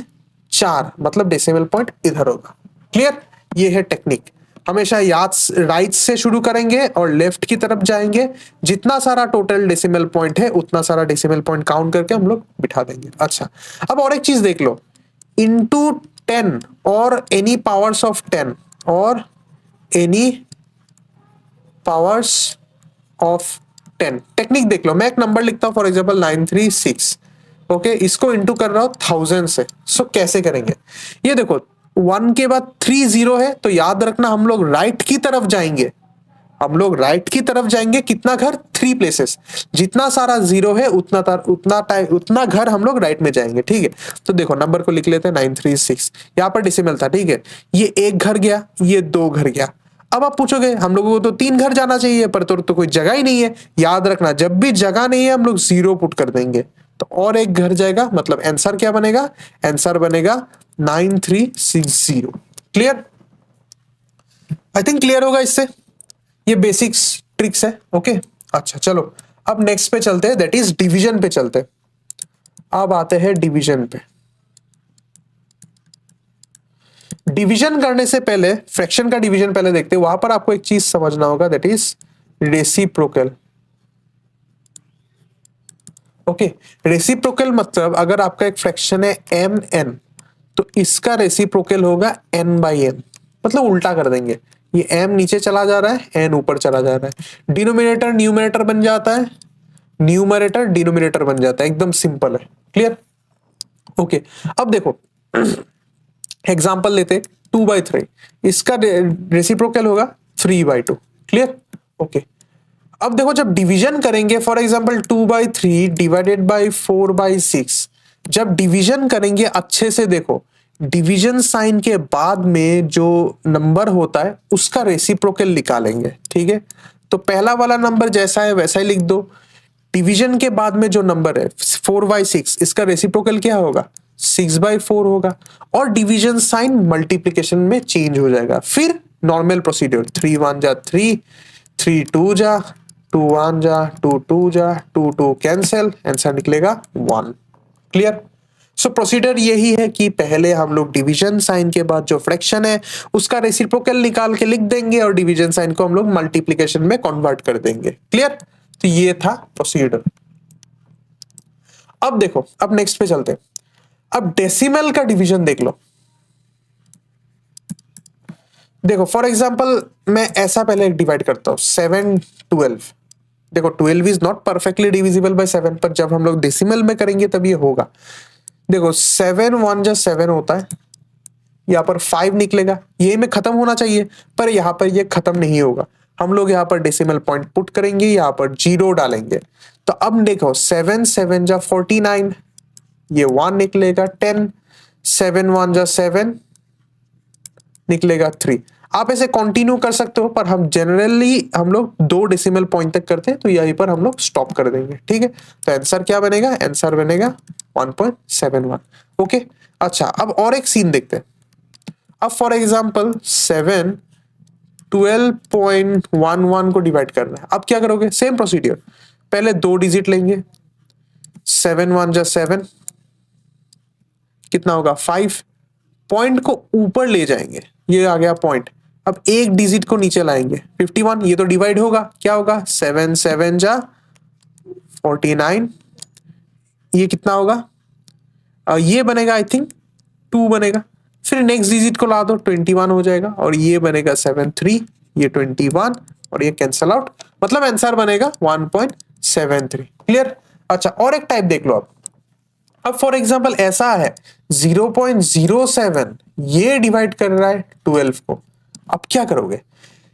4 मतलब डेसिमल पॉइंट इधर होगा। क्लियर? ये है टेक्निक। हमेशा याद राइट से शुरू करेंगे और लेफ्ट की तरफ जाएंगे। जितना सारा टोटल डेसिमल पॉइंट है उतना सारा डेसिमल पॉइंट काउंट करके हम लोग बिठा देंगे। अच्छा, अब और एक चीज देख लो, इनटू 10 और एनी पावर्स ऑफ 10 और एनी पावर्स ऑफ 10। टेक्निक देख लो, मैं एक नंबर लिखता हूँ फॉर एग्जाम्पल 936, ओके, इसको इंटू कर रहा हूँ 1000 से। सो कैसे करेंगे, ये देखो 1 के बाद 3 जीरो है, तो याद रखना हम लोग राइट की तरफ जाएंगे, हम लोग राइट की तरफ जाएंगे, कितना घर, 3 प्लेसेस, जितना सारा जीरो है उतना घर हम लोग राइट में जाएंगे, ठीक है। तो देखो नंबर को लिख लेते हैं 936, यहाँ पर डेसिमल था, ठीक है, ये एक घर गया, ये 2 घर गया। अब आप पूछोगे हम लोगों को तो 3 घर जाना चाहिए, पर तो कोई जगह ही नहीं है। याद रखना जब भी जगह नहीं है हम लोग जीरो पुट कर देंगे, तो और एक घर जाएगा, मतलब आंसर क्या बनेगा, आंसर बनेगा 9360। क्लियर, आई थिंक क्लियर होगा इससे, ये बेसिक्स ट्रिक्स है, ओके। अच्छा चलो अब नेक्स्ट पे चलते हैं, दैट इज डिवीजन पे चलते हैं। अब आते हैं डिवीजन पे। डिवीजन करने से पहले फ्रैक्शन का डिवीजन पहले देखते हैं, वहां पर आपको एक चीज समझना होगा, that is reciprocal. Okay, reciprocal मतलब अगर आपका एक फ्रैक्शन है mn, तो इसका रेसिप्रोकल होगा n/n, मतलब उल्टा कर देंगे, ये m नीचे चला जा रहा है, n ऊपर चला जा रहा है, डिनोमिनेटर न्यूमरेटर बन जाता है, न्यूमरेटर डिनोमिनेटर बन जाता है, एकदम सिंपल है। Clear, okay. अब देखो एग्जांपल लेते 2/3, इसका रेसिप्रोकल होगा 3/2। Clear, okay. अब देखो जब डिवीजन करेंगे, फॉर एग्जांपल 2/3 डिवाइडेड बाय 4/6, जब डिवीजन करेंगे अच्छे से देखो, डिवीजन साइन के बाद में जो नंबर होता है उसका रेसिप्रोकल निकालेंगे, ठीक है। तो पहला वाला नंबर जैसा है वैसा ही लिख दो, डिवीजन के बाद में जो नंबर है 4/6, इसका रेसिप्रोकल क्या होगा, 6/4 होगा, और डिवीजन साइन मल्टीप्लिकेशन में चेंज हो जाएगा। फिर नॉर्मल प्रोसीड्यूर, 3 1 जा 3, 3 2 जा, 2 1 जा, 2 2 जा, 2 2 कैंसिल, आंसर निकलेगा 1। क्लियर, सो प्रोसीडर यही है कि पहले हम लोग डिवीजन साइन के बाद जो फ्रैक्शन है उसका रेसिप्रोकल निकाल के लिख देंगे, और डिवीजन साइन को हम लोग मल्टीप्लिकेशन में कन्वर्ट कर देंगे। क्लियर, तो ये था प्रोसीडर। अब देखो, अब नेक्स्ट पे चलते हैं। अब डेसिमल का डिवीजन देख लो। देखो फॉर एग्जांपल मैं ऐसा पहले एक डिवाइड करता हूं, 7 12। देखो 12 is not perfectly divisible by 7, पर जब हम लोग डेसिमल में करेंगे तब ये होगा। देखो 7 1 जा 7 होता है, यहाँ पर 5 निकलेगा, ये में खत्म होना चाहिए, पर यहाँ पर ये खत्म नहीं होगा। हम लोग यहाँ पर डेसिमल पॉइंट पुट करेंगे, यहाँ पर 0 डालेंगे। तो अब देखो 7 7 जा 49, ये 1 निकलेगा, 10 7 1 जा 7 निकलेगा 3। आप ऐसे कंटिन्यू कर सकते हो, पर हम जनरली हम लोग 2 डेसिमल पॉइंट तक करते हैं, तो यहीं पर हम लोग स्टॉप कर देंगे, ठीक है। तो आंसर क्या बनेगा, आंसर बनेगा 1.71। ओके, अच्छा अब और एक सीन देखते हैं। अब फॉर एग्जांपल 7 12.11 को डिवाइड करना है। अब क्या करोगे, सेम प्रोसीड्यूर, पहले 2 डिजिट लेंगे, 7 1 जा 7, कितना होगा 5, पॉइंट को ऊपर ले जाएंगे, ये आ गया पॉइंट। अब एक डिजिट को नीचे लाएंगे, 51, ये तो डिवाइड होगा, क्या होगा 7 7 जा 49, ये कितना होगा, ये बनेगा आई थिंक 2 बनेगा। फिर नेक्स्ट डिजिट को ला दो, 21 हो जाएगा, और ये बनेगा 7 3, ये 21, और ये कैंसल आउट, मतलब आंसर बनेगा 1.73। क्लियर, अच्छा और एक टाइप देख लो। अब फॉर एग्जांपल ऐसा है 0.07, ये डिवाइड कर रहा है 12 को। अब क्या करोगे,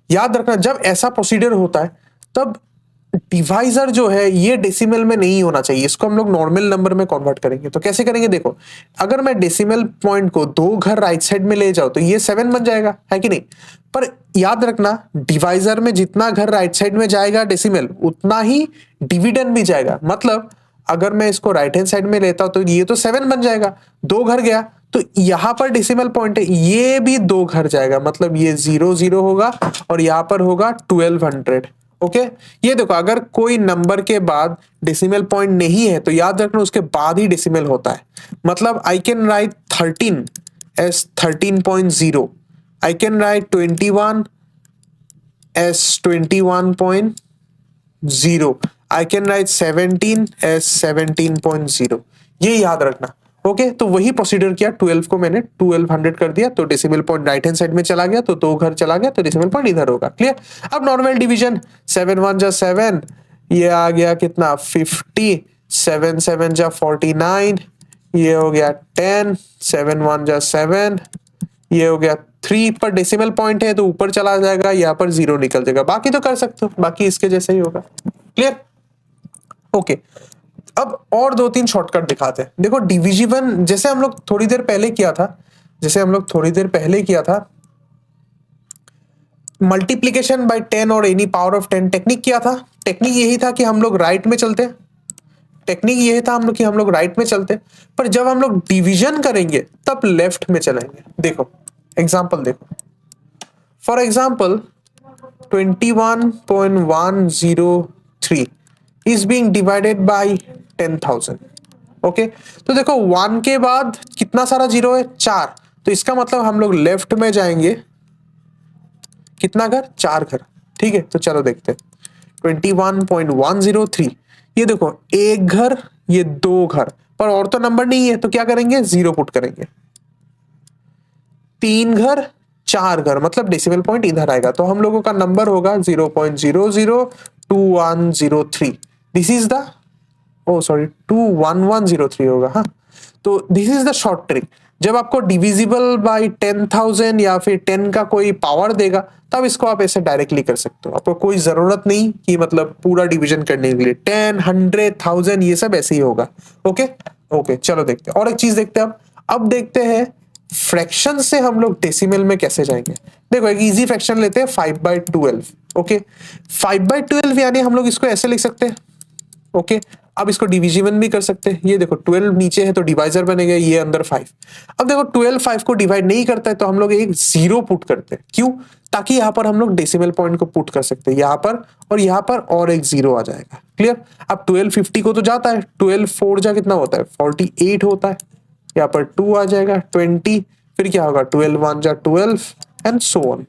याद रखना जब ऐसा प्रोसीजर होता है तब डिवाइजर जो है ये डेसिमल में नहीं होना चाहिए, इसको हम लोग नॉर्मल नंबर में कन्वर्ट करेंगे। तो कैसे करेंगे, देखो अगर मैं डेसिमल पॉइंट को 2 घर राइट साइड में ले जाऊं तो ये 7 बन जाएगा, है कि नहीं। पर याद रखना डिवाइजर में जितना घर राइट साइड में जाएगा डेसिमल, उतना ही डिविडेंड भी जाएगा। मतलब अगर मैं इसको राइट हैंड साइड में लेता हूं तो ये तो 7 बन जाएगा, 2 घर गया, तो यहां पर डेसिमल पॉइंट है, ये भी 2 घर जाएगा, मतलब ये 0 0 होगा, और यहां पर होगा 1200। ओके, ये देखो अगर कोई नंबर के बाद डेसिमल पॉइंट नहीं है तो याद रखना उसके बाद ही डेसिमल होता है। मतलब I can write 13 S 13.0, I can write 21 S 21.0, I can write 17 S 17.0, ये याद रखना। ओके, तो वही प्रोसीजर किया, 12 को मैंने 1200 कर दिया, तो decimal point right hand side में चला गया, तो 2 घर चला गया, तो डेसिमल पॉइंट इधर होगा। क्लियर, अब नॉर्मल डिवीजन 7 1 जा 7, ये आ गया कितना 50, 7 7 जा 49, ये हो गया 10, 7 1 जा 7, ये हो गया 3 पर डेसिमल पॉइंट है तो ऊपर चला जाएगा, यहाँ पर 0 निकल जाएगा। बाकी तो कर सकते हो, बाकी इसके जैसे ही होगा। क्लियर? ओके, अब और 2-3 शॉर्टकट दिखाते हैं। देखो डिविजन जैसे हम लोग थोड़ी देर पहले किया था, मल्टीप्लीकेशन बाय 10 और एनी पावर ऑफ 10 टेक्निक किया था। टेक्निक यही था कि हम लोग राइट में चलते, पर जब हम लोग डिवीजन करेंगे तब लेफ्ट में चलेंगे। देखो एग्जांपल देखो, for example 21.103 is being divided by 10,000। Okay, तो देखो 1 के बाद कितना सारा जीरो है, 4, तो इसका मतलब हम लोग लेफ्ट में जाएंगे कितना घर, 4 घर। ठीक है, तो चलो देखते हैं 21.103, ये देखो एक घर, ये 2 घर, पर और तो नंबर नहीं है तो क्या करेंगे, 0 पुट करेंगे। 3 घर, 4 घर, मतलब डेसिमल पॉइंट इधर आएगा, तो हम लोगों का नंबर होगा 0.002103। दिस इज द 21103 होगा। हाँ, तो this is the short trick. जब आपको डिविजिबल बाय 10,000 या फिर 10 का कोई पावर देगा तब इसको आप ऐसे डायरेक्टली कर सकते हो। आपको कोई जरूरत नहीं कि मतलब पूरा डिवीजन करने के लिए 10, 100, 1000 ये सब ऐसे ही होगा। ओके ओके, चलो देखते हैं और एक चीज देखते हैं। अब देखते हैं फ्रैक्शन से हम लोग डेसिमल में कैसे जाएंगे। देखो एक इजी फ्रैक्शन लेते हैं 5/12। ओके, 5/12 यानी हम लोग इसको ऐसे लिख सकते हैं। ओके, अब इसको डिविजन भी कर सकते हैं। ये देखो 12 नीचे है तो डिवाइजर बनेगा, ये अंदर 5। अब देखो 12 5 को डिवाइड नहीं करता है तो हम लोग एक 0 पुट करते हैं। क्यों? ताकि यहां पर हम लोग डेसिमल पॉइंट को पुट कर सकते हैं, यहां पर और एक 0 आ जाएगा। क्लियर? अब 12 50 को तो जाता है, 12 4 जा कितना होता है, 48 होता है। यहाँ पर 2 आ जाएगा, 20, फिर क्या होगा 12 1 जा 12 एंड सो ऑन।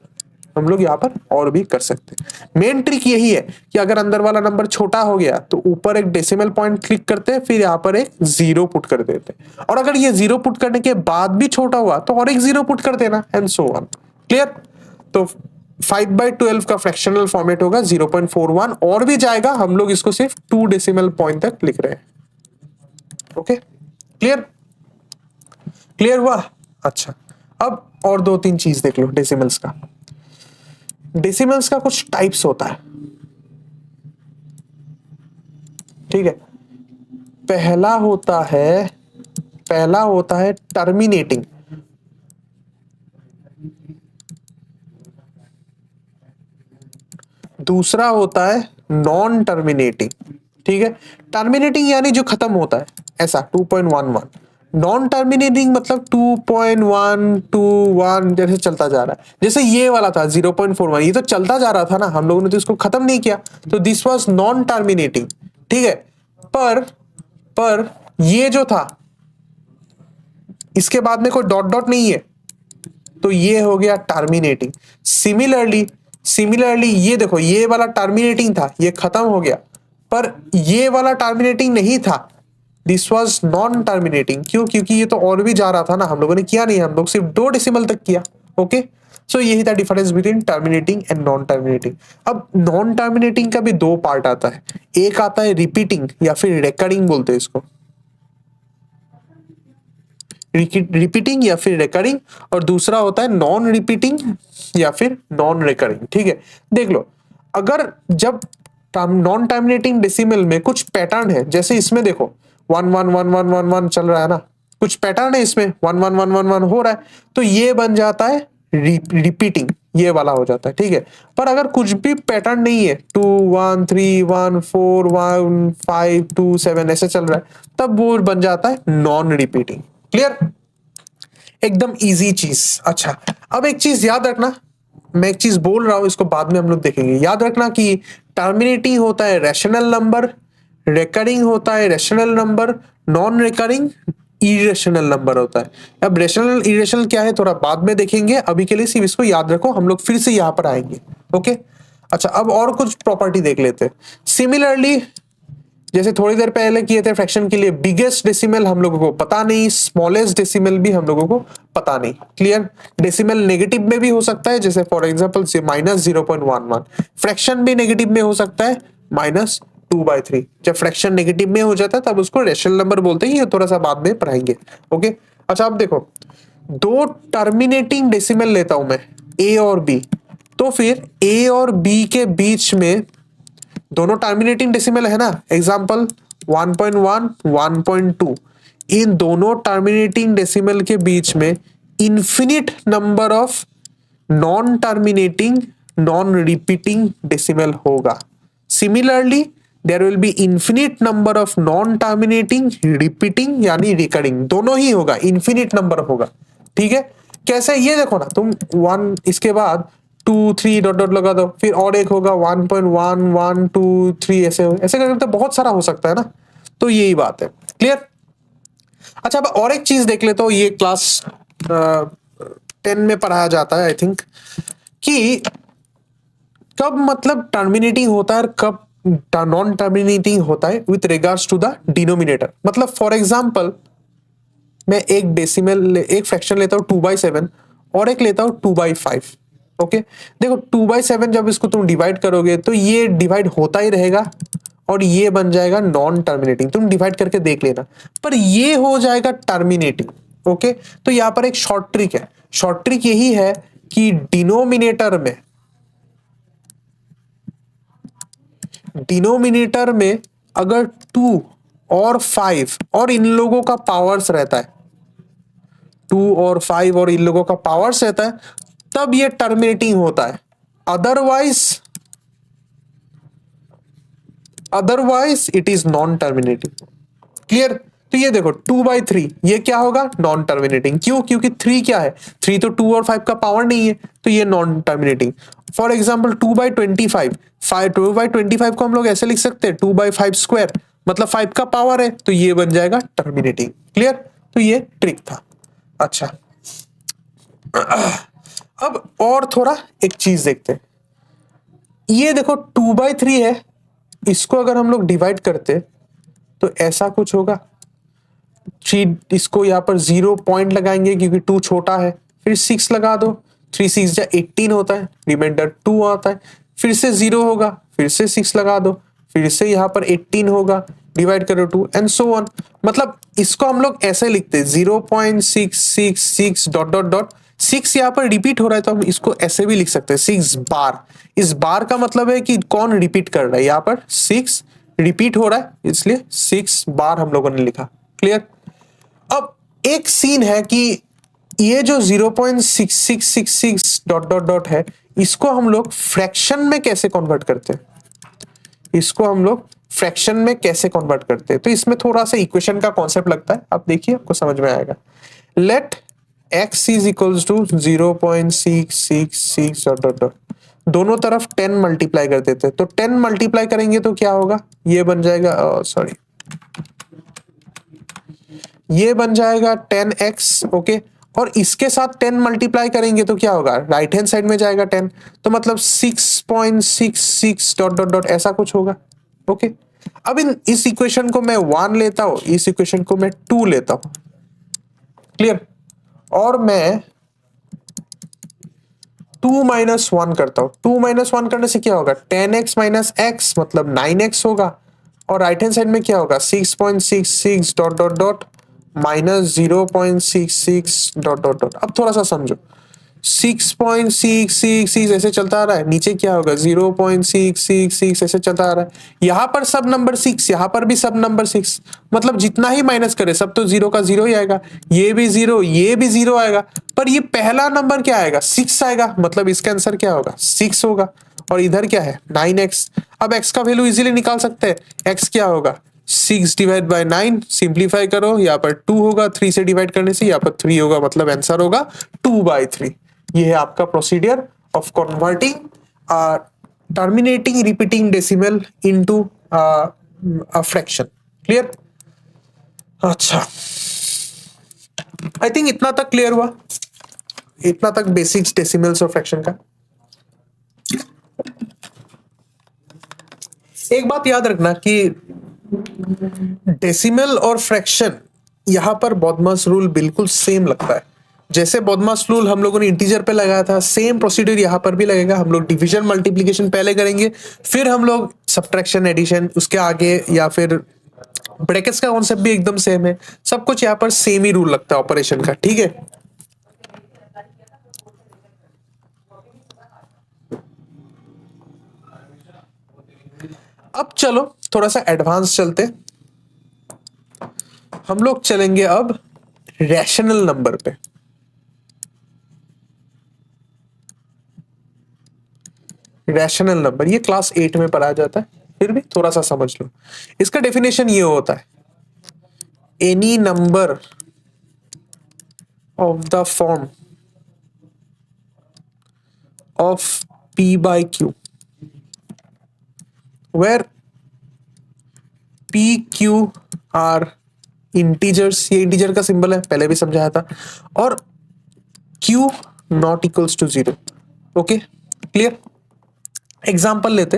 हम लोग यहाँ पर और भी कर सकते हैं। मेन ट्रिक यही है कि अगर अंदर वाला नंबर छोटा हो गया तो ऊपर एक डेसिमल पॉइंट क्लिक करते हैं, फिर यहाँ पर एक 0 पुट कर देते हैं, और अगर ये 0 पुट करने के बाद भी छोटा हुआ तो और एक 0 पुट कर देना एंड सो ऑन। क्लियर? तो 5/12 का फ्रैक्शनल फॉर्मेट होगा 0.41, और भी जाएगा, हम लोग इसको सिर्फ 2 डेसिमल पॉइंट तक लिख रहे हैं। Okay, clear? क्लियर हुआ? अच्छा, अब और 2-3 चीज देख लो डेसिमल्स का। डेसिमल्स का कुछ टाइप्स होता है। ठीक है, पहला होता है टर्मिनेटिंग। दूसरा होता है नॉन टर्मिनेटिंग। ठीक है, टर्मिनेटिंग यानी जो खत्म होता है, ऐसा 2.11। नॉन टर्मिनेटिंग मतलब 2.121 जैसे चलता जा रहा है। जैसे ये वाला था 0.41, ये तो चलता जा रहा था ना, हम लोगों ने तो इसको खत्म नहीं किया, तो दिस वाज नॉन टर्मिनेटिंग। ठीक है, पर ये जो था इसके बाद में कोई डॉट डॉट नहीं है, तो ये हो गया टर्मिनेटिंग। सिमिलरली ये देखो, ये वाला टर्मिनेटिंग था, ये खत्म हो गया, पर ये वाला टर्मिनेटिंग नहीं था, दिस वाज नॉन टर्मिनेटिंग। क्यों? क्योंकि ये तो और भी जा रहा था ना, हम लोगों ने किया नहीं, हम लोग सिर्फ 2 डेसिमल तक किया। ओके, सो यही था difference between terminating and non terminating. अब नॉन टर्मिनेटिंग का भी 2 पार्ट आता है, एक आता है रिपीटिंग या फिर रेकरिंग बोलते हैं इसको, रिपीटिंग या फिर रेकरिंग, और दूसरा होता है नॉन रिपीटिंग या फिर नॉन रेकरिंग। ठीक है, देख लो, अगर जब नॉन टर्मिनेटिंग डेसिमल में कुछ पैटर्न है, जैसे इसमें देखो 1 1 1 1 1 1 चल रहा है ना, कुछ पैटर्न है इसमें 1 1 1 1 1 हो रहा है, तो ये बन जाता है रिपीटिंग, ये वाला हो जाता है। ठीक है, पर अगर कुछ भी पैटर्न नहीं है, 2 1 3 1 4 1 5 2 7 ऐसे चल रहा है, तब वो बन जाता है नॉन रिपीटिंग। क्लियर? एकदम इजी चीज। अच्छा, अब एक चीज याद रखना, मैं एक चीज बोल रहा हूं, इसको बाद में हम लोग देखेंगे। याद रखना कि टर्मिनेटिंग होता है रैशनल नंबर, रेकरिंग होता है rational number, non recurring irrational number होता है। अब रैशनल इरेशनल क्या है थोड़ा बाद में देखेंगे, अभी के लिए सिर्फ इसको याद रखो, हम लोग फिर से यहां पर आएंगे। ओके, अच्छा, अब और कुछ प्रॉपर्टी देख लेते हैं। सिमिलरली जैसे थोड़ी देर पहले किए थे फ्रैक्शन के लिए, बिगेस्ट डेसिमल हम लोगों को पता नहीं, स्मॉलेस्ट डेसिमल भी हम लोगों को पता नहीं। क्लियर? डेसिमल नेगेटिव में भी हो सकता है, जैसे फॉर एग्जांपल -0.11। फ्रैक्शन भी नेगेटिव में हो सकता है, 2/3। जब फ्रैक्शन नेगेटिव में हो जाता है तब उसको रेशनल नंबर बोलते हैं, ये थोड़ा सा बाद में पढ़ाएंगे। ओके, अच्छा अब देखो, दो टर्मिनेटिंग डेसिमल लेता हूं मैं a और b, तो फिर a और b के बीच में दोनों टर्मिनेटिंग डेसिमल है ना, एग्जांपल 1.1 1.2, इन दोनों टर्मिनेटिंग डेसिमल के बीच में infinite number of non terminating non repeating decimal होगा। Similarly there will be infinite number of non terminating repeating यानी रिकरिंग, दोनों ही होगा, इन्फिनिट नंबर होगा। ठीक है, कैसे, ये देखो ना तुम 1 इसके बाद 2 3 डॉट डॉट लगा दो, फिर और एक होगा 1.1 1 2 3, ऐसे ऐसे करके बहुत सारा हो सकता है ना, तो यही बात है। क्लियर? अच्छा अब और एक चीज देख लेते हो, ये क्लास 10 में पढ़ाया जाता है आई थिंक, कि कब मतलब टर्मिनेटिंग होता है और कब नॉन टर्मिनेटिंग होता है with regards to the denominator. मतलब फॉर एग्जांपल मैं एक डेसिमल एक फ्रैक्शन लेता हूँ 2/7 और एक लेता हूँ 2/5। ओके, देखो 2/7 जब इसको तुम डिवाइड करोगे तो ये डिवाइड होता ही रहेगा और ये बन जाएगा नॉन टर्मिनेटिंग, तुम डिवाइड करके देख लेना, पर ये हो जाएगा टर्मिनेटिंग। ओके, तो यहां पर एक शॉर्ट ट्रिक है, शॉर्ट ट्रिक यही है कि डिनोमिनेटर में अगर 2 और 5 और इन लोगों का पावर्स रहता है, 2 और 5 और इन लोगों का पावर्स रहता है, तब ये टर्मिनेटिंग होता है, otherwise it is non terminating. Clear? तो ये देखो 2/3 ये क्या होगा, नॉन टर्मिनेटिंग। क्यों? क्योंकि 3 क्या है, 3 तो 2 और 5 का पावर नहीं है, तो ये नॉन टर्मिनेटिंग। फॉर एग्जाम्पल 2/25, 2/25 को हम लोग ऐसे लिख सकते हैं 2/5 स्क्वायर, मतलब 5 का पावर है, तो ये बन जाएगा टर्मिनेटिंग। क्लियर? तो ये ट्रिक था। अच्छा अब और थोड़ा एक चीज देखते हैं, ये देखो 2/3 है, इसको अगर हम लोग डिवाइड करते तो ऐसा कुछ होगा, इसको यहाँ पर 0 पॉइंट लगाएंगे क्योंकि 2 छोटा है, फिर 6 लगा दो, 3 6 18 होता है, रिमाइंडर 2 आता है, फिर से 0 होगा, फिर से 6 लगा दो, फिर से यहाँ पर 18 होगा, डिवाइड करो 2 एंड सो ऑन। मतलब इसको हम लोग ऐसे लिखते हैं 0.666 डॉट डॉट डॉट 6 यहाँ पर रिपीट हो रहा है, तो हम इसको ऐसे भी लिख सकते हैं 6 बार। इस बार का मतलब है कि कौन रिपीट कर रहा है, यहाँ पर 6 रिपीट हो रहा है, इसलिए 6 बार हम लोगों ने लिखा। क्लियर? अब एक सीन है कि ये जो 0.6666 डॉट डॉट डॉट है, इसको हम लोग फ्रैक्शन में कैसे कन्वर्ट करते हैं, इसको हम लोग फ्रैक्शन में कैसे कन्वर्ट करते हैं, तो इसमें थोड़ा सा इक्वेशन का कॉन्सेप्ट लगता है, आप देखिए आपको समझ में आएगा। Let x is equals to 0.666 dot dot dot, दोनों तरफ 10 मल्टीप्लाई कर देते हैं, तो 10 मल्टीप्लाई करेंगे तो क्या होगा, ये बन जाएगा सॉरी ये बन जाएगा 10x। ओके, और इसके साथ 10 मल्टीप्लाई करेंगे तो क्या होगा, राइट हैंड साइड में जाएगा 10, तो मतलब 6.66 डॉट डॉट डॉट ऐसा कुछ होगा। ओके, अब इस इक्वेशन को मैं 1 लेता हूं, इस इक्वेशन को मैं 2 लेता हूं। क्लियर? और मैं 2 - 1 करता हूं, 2 - 1 करने से क्या होगा, 10x - x मतलब 9x होगा, और राइट हैंड साइड में क्या होगा 6.66 dot dot dot -0.66 dot dot dot. अब थोड़ा सा समझो, 6.666 ऐसे चलता आ रहा है, नीचे क्या होगा 0.666 ऐसे चलता आ रहा है, यहां पर सब नंबर 6, यहां पर भी सब नंबर 6, मतलब जितना ही माइनस करे सब तो 0 का 0 ही आएगा, ये भी 0 ये भी 0 आएगा, पर ये पहला नंबर क्या आएगा 6 आएगा, मतलब इसका आंसर क्या होगा 6 होगा। और इधर क्या है 9x। अब x का वैल्यू इजीली निकाल सकते हैं, x क्या होगा 6 डिवाइड बाय 9, सिंप्लीफाई करो, यहाँ पर 2 होगा, 3 से डिवाइड करने से यहाँ पर 3 होगा, मतलब आंसर होगा 2/3। ये है आपका procedure of converting terminating repeating decimal into a fraction. Clear? अच्छा, आई थिंक इतना तक क्लियर हुआ, इतना तक बेसिक्स डेसिमल्स और फ्रैक्शन का। एक बात याद रखना कि डेसिमल और फ्रैक्शन यहां पर बॉडमास रूल बिल्कुल सेम लगता है, जैसे बॉडमास रूल हम लोगों ने इंटीजर पे लगाया था, सेम प्रोसीजर यहां पर भी लगेगा। हम लोग डिवीजन मल्टीप्लिकेशन पहले करेंगे, फिर हम लोग सब्ट्रैक्शन, एडिशन, उसके आगे या फिर ब्रैकेट्स का कॉन्सेप्ट भी एकदम सेम है, सब कुछ यहाँ पर सेम ही रूल लगता है ऑपरेशन का, ठीक है। अब चलो थोड़ा सा एडवांस चलते, हम लोग चलेंगे अब रैशनल नंबर पे। रैशनल नंबर ये क्लास 8 में पढ़ाया जाता है, फिर भी थोड़ा सा समझ लो। इसका डेफिनेशन ये होता है, any number of the form of p by q where p q are integers, ये इंटीजर का सिंबल है, पहले भी समझाया था, और q not equals to 0। Okay clear. Example लेते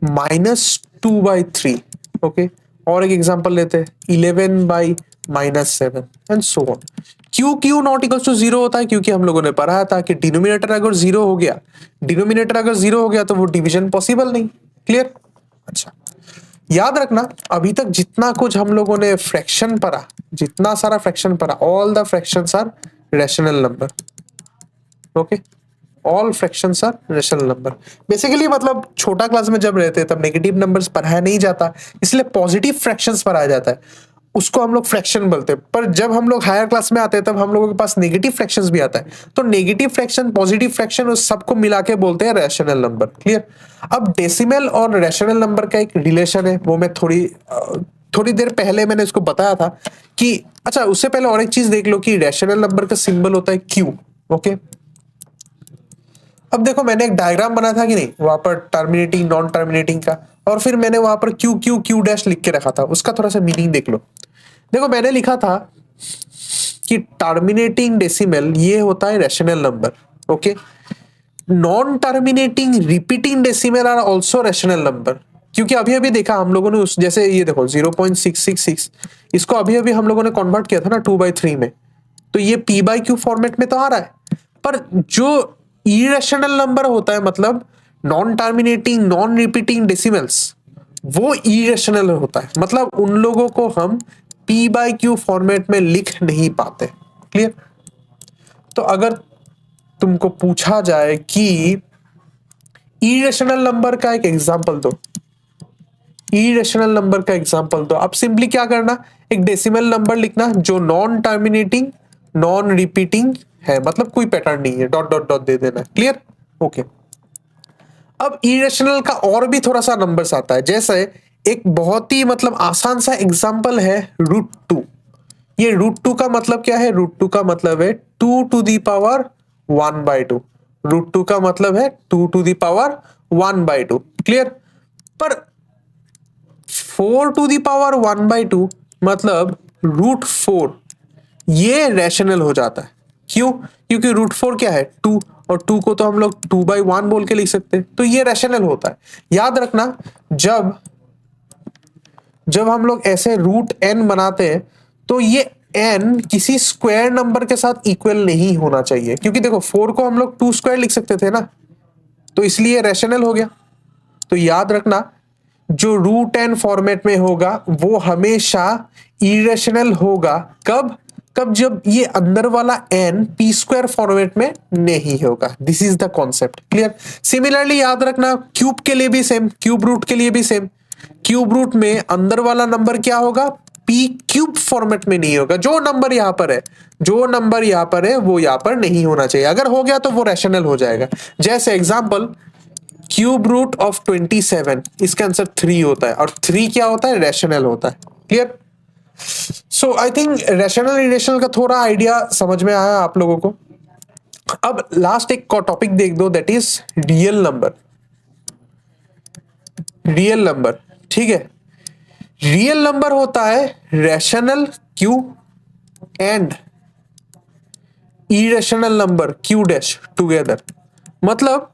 -2/3, ओके, और एक एग्जाम्पल लेते 11/-7 and so on. q not equals to 0 होता है क्योंकि हम लोगों ने पढ़ा था कि डिनोमिनेटर अगर 0 हो गया, डिनोमिनेटर अगर 0 हो गया तो वो डिवीजन पॉसिबल नहीं। क्लियर। अच्छा याद रखना, अभी तक जितना कुछ हम लोगों ने फ्रैक्शन पढ़ा, जितना सारा फ्रैक्शन पढ़ा, all the fractions are rational number. Okay, all fractions are rational number. Basically मतलब छोटा क्लास में जब रहते हैं तब नेगेटिव नंबर्स पढ़ाया नहीं जाता, इसलिए पॉजिटिव फ्रैक्शंस पढ़ाया जाता है, उसको हम लोग फ्रैक्शन बोलते हैं। पर जब हम लोग हायर क्लास में आते हैं तब हम लोगों के पास नेगेटिव फ्रैक्शंस भी आता है, तो नेगेटिव फ्रैक्शन, पॉजिटिव फ्रैक्शन, उस सबको मिला के बोलते हैं रैशनल नंबर। क्लियर। अब डेसिमल और रैशनल नंबर का एक रिलेशन है, वो मैं थोड़ी देर पहले मैंने इसको बताया था कि अच्छा, उससे पहले और एक चीज देख लो कि रैशनल नंबर का सिंबल होता है क्यू। ओके, अब देखो मैंने एक डायग्राम बनाया था कि नहीं, वहां पर टर्मिनेटिंग, नॉन टर्मिनेटिंग का, और फिर मैंने वहां पर क्यू क्यू क्यू डैश लिख के रखा था, उसका थोड़ा सा मीनिंग देख लो। देखो मैंने लिखा था कि टर्मिनेटिंग डेसिमल ये होता है rational number. Okay, non terminating repeating decimal are also rational number, क्योंकि अभी अभी देखा हम लोगों ने, उस जैसे ये देखो 0.666, इसको अभी अभी हम लोगों ने कन्वर्ट किया था ना 2/3 में, तो ये p by q फॉर्मेट में तो आ रहा है। पर जो इरेशनल नंबर होता है, मतलब non terminating, non repeating decimals, वो इरेशनल होता है, मतलब उन लोगों को हम p by q फॉर्मेट में लिख नहीं पाते। क्लियर। तो अगर तुमको पूछा जाए कि इरेशनल नंबर का एक एग्जांपल दो, इरेशनल नंबर का एग्जांपल दो, अब सिंपली क्या करना, एक डेसिमल नंबर लिखना जो नॉन टर्मिनेटिंग, नॉन रिपीटिंग है, मतलब कोई पैटर्न नहीं है, डॉट डॉट डॉट दे देना। क्लियर। ओके, अब इरेशनल का और भी थोड़ा सा नंबर्स आता है, जैसे एक बहुत ही मतलब आसान सा एग्जांपल है √2। ये √2 का मतलब क्या है, √2 का मतलब है 2 to the power 1/2। √2 का मतलब है 2 to the power 1/2। क्लियर। पर 4 to the power 1/2 मतलब √4, ये रैशनल हो जाता है। क्यों? क्योंकि √4 क्या है, 2, और 2 को तो हम लोग 2/1 बोल के लिख सकते हैं, तो ये रैशनल होता है। याद रखना, जब हम लोग ऐसे √n बनाते हैं तो ये n किसी स्क्वायर नंबर के साथ इक्वल नहीं होना चाहिए, क्योंकि देखो 4 को हम लोग 2 स्क्वायर लिख सकते थे ना, तो इसलिए रैशनल हो गया। तो याद रखना, जो √n फॉर्मेट में होगा वो हमेशा इरेशनल होगा। कब? जब ये अंदर वाला n p स्क्वायर फॉर्मेट में नहीं होगा। This is the concept. Clear. Similarly याद रखना, क्यूब के लिए भी सेम, क्यूब रूट के लिए भी सेम। क्यूब रूट में अंदर वाला नंबर क्या होगा, p क्यूब फॉर्मेट में नहीं होगा। जो नंबर यहां पर है वो यहां पर नहीं होना चाहिए, अगर हो गया तो वो रैशनल हो जाएगा। जैसे एग्जांपल, क्यूब रूट ऑफ 27, इसका आंसर 3 होता है, और 3 क्या होता है, रैशनल होता है। Clear. So I think rational irrational का थोड़ा आइडिया समझ में आया आप लोगों को। अब लास्ट एक टॉपिक देख दो, that is real number. Real number, ठीक है। रियल नंबर होता है rational Q and irrational number Q dash together. मतलब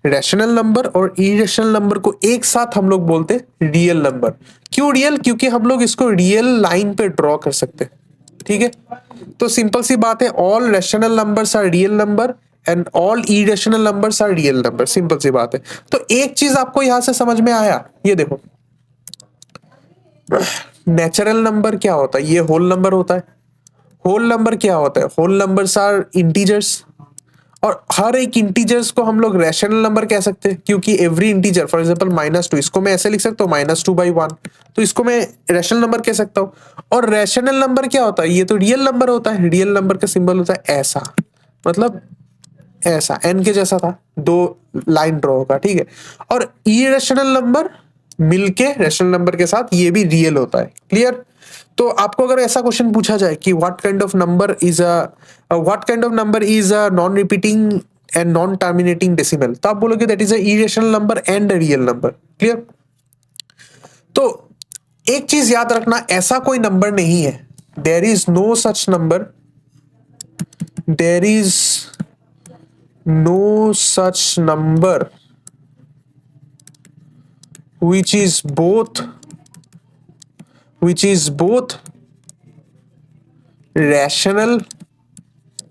रैशनल नंबर और इरेशनल नंबर को एक साथ हम लोग बोलते हैं रियल नंबर। क्यों रियल? क्योंकि हम लोग इसको रियल लाइन पे ड्रॉ कर सकते हैं। ठीक है, तो सिंपल सी बात है, all rational numbers are real number and all irrational numbers are real number, simple सी बात है। तो एक चीज आपको यहां से समझ में आया, ये देखो नेचुरल नंबर क्या होता है, ये होल नंबर होता है। होल नंबर क्या होता है, होल नंबर्स आर इंटीजर्स, और हर एक इंटीजर्स को हम लोग रैशनल नंबर कह सकते हैं, क्योंकि एवरी इंटीजर, फॉर एग्जांपल -2, इसको मैं ऐसे लिख सकता हूँ -2/1, तो इसको मैं रैशनल नंबर कह सकता हूँ। और रैशनल नंबर क्या होता है, ये तो रियल नंबर होता है। रियल नंबर का सिंबल होता है ऐसा, मतलब ऐसा एन के जैसा था, 2 लाइन ड्रॉ होगा, ठीक है। और इरेशनल नंबर मिलके रैशनल नंबर के साथ ये भी रियल होता है, क्लियर। तो आपको अगर ऐसा क्वेश्चन पूछा जाए कि what kind of number is a non repeating and non terminating decimal, तो आप बोलोगे that is a irrational number and a real number, clear. तो एक चीज याद रखना, ऐसा कोई नंबर नहीं है, there is no such number, there is no such number which is both rational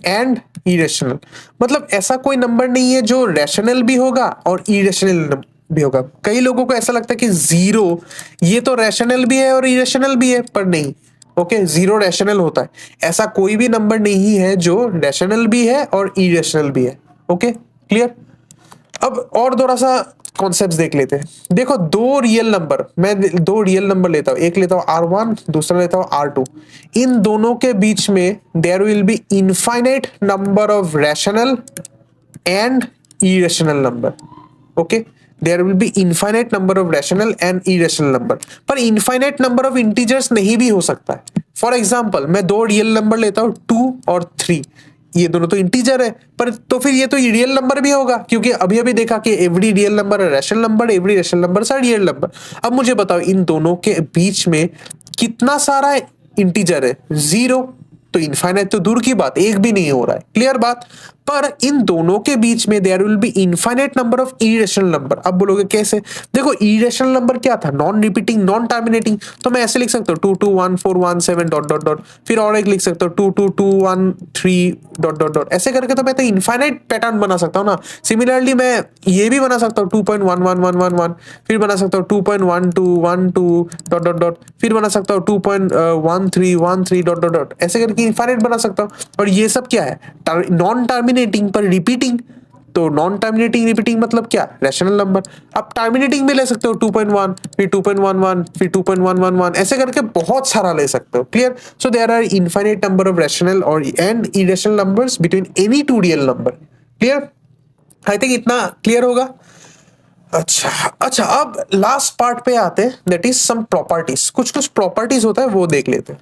and irrational. मतलब ऐसा कोई नंबर नहीं है जो रैशनल भी होगा और इरेशनल भी होगा। कई लोगों को ऐसा लगता है कि 0 ये तो रैशनल भी है और इरेशनल भी है, पर नहीं, ओके, 0 रैशनल होता है। ऐसा कोई भी नंबर नहीं है जो रैशनल भी है और इरेशनल भी है, ओके, क्लियर। अब और थोड़ा सा कॉन्सेप्ट्स देख लेते हैं। देखो दो रियल नंबर, मैं दो रियल नंबर लेता हूं, एक लेता हूं R1, दूसरा लेता हूं R2। इन दोनों के बीच में there will be infinite number of rational and irrational number, okay. There will be infinite number of rational and irrational number, पर इनफाइनाइट नंबर ऑफ इंटीजर्स नहीं भी हो सकता है। फॉर एग्जाम्पल मैं दो रियल नंबर लेता हूं 2 और 3, ये दोनों तो इंटीजर है, पर तो फिर ये तो रियल नंबर भी होगा, क्योंकि अभी अभी देखा कि एवरी रियल नंबर है rational number, every rational number है रियल नंबर। अब मुझे बताओ इन दोनों के बीच में कितना सारा इंटीजर है, 0, तो इनफाइनाइट तो दूर की बात, एक भी नहीं हो रहा है, क्लियर बात। पर इन दोनों के बीच में there will be infinite number of irrational number. अब बोलोगे कैसे, देखो इरेशनल नंबर क्या था, नॉन रिपीटिंग नॉन टर्मिनेटिंग, तो मैं ऐसे लिख सकता हूँ 2 2 1 4 1 7 डॉट डॉट डॉट, फिर और एक लिख सकता हूँ 2 2 2 1 3 डॉट डॉट डॉट, ऐसे करके तो मैं तो इनफाइनाइट पैटर्न बना सकता हूँ ना। सिमिलरली मैं ये भी बना सकता हूँ 2.11111, फिर बना सकता हूँ 2.1212 डॉट डॉट डॉट, फिर बना सकता हूँ 2.1313 डॉट डॉट डॉट, ऐसे करके इनफाइनाइट बना सकता हूँ। और ये सब क्या है, नॉन टर्मिनेटिंग पर रिपीटिंग, तो नॉन टर्मिनेटिंग रिपीटिंग मतलब क्या, रैशनल नंबर। आप टर्मिनेटिंग भी ले सकते हो 2.1, फिर 2.11, फिर 2.111, ऐसे करके बहुत सारा ले सकते हो, clear. So there are infinite number of rational और and irrational numbers between any two real number, clear. I think इतना क्लियर होगा। अच्छा अब लास्ट पार्ट पे आते हैं, दैट इज सम प्रॉपर्टीज। कुछ कुछ प्रॉपर्टीज होता है वो देख लेते हैं,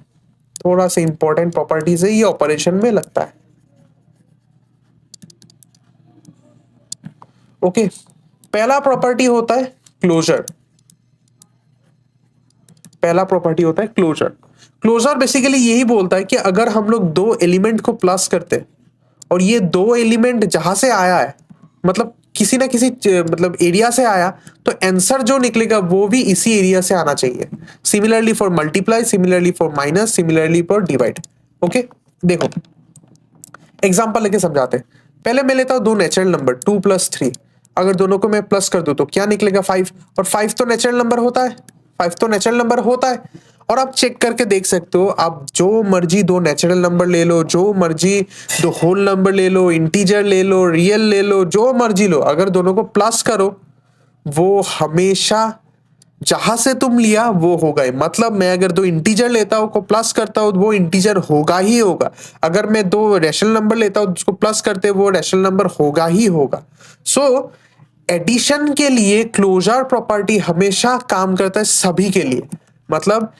थोड़ा सा इंपॉर्टेंट प्रॉपर्टीज है, ये ऑपरेशन में लगता है, ओके। पहला प्रॉपर्टी होता है क्लोजर, पहला प्रॉपर्टी होता है क्लोजर। क्लोजर बेसिकली यही बोलता है कि अगर हम लोग दो एलिमेंट को प्लस करते हैं और ये दो एलिमेंट जहां से आया है, मतलब किसी ना किसी मतलब एरिया से आया, तो आंसर जो निकलेगा वो भी इसी एरिया से आना चाहिए। Similarly for multiply, similarly for minus, similarly for divide, okay. देखो एग्जांपल लेके समझाते हैं। पहले मैं लेता हूं दो नेचुरल नंबर 2 + 3, अगर दोनों को मैं प्लस कर दूं तो क्या निकलेगा 5, और 5 तो नेचुरल नंबर होता है, 5 तो नेचुरल नंबर होता है। और आप चेक करके देख सकते हो, आप जो मर्जी दो नेचुरल नंबर ले लो, जो मर्जी दो होल नंबर ले लो, इंटीजर ले लो, रियल ले लो, जो मर्जी लो, अगर दोनों को प्लस करो वो हमेशा जहां से तुम लिया वो होगा ही। मतलब मैं अगर दो इंटीजर लेता हूं को प्लस करता हूं वो इंटीजर होगा ही होगा, अगर मैं दो रैशनल नंबर लेता हूं उसको प्लस करते वो रैशनल नंबर होगा ही होगा। सो एडिशन के लिए क्लोजर प्रॉपर्टी हमेशा काम करता है सभी के लिए। मतलब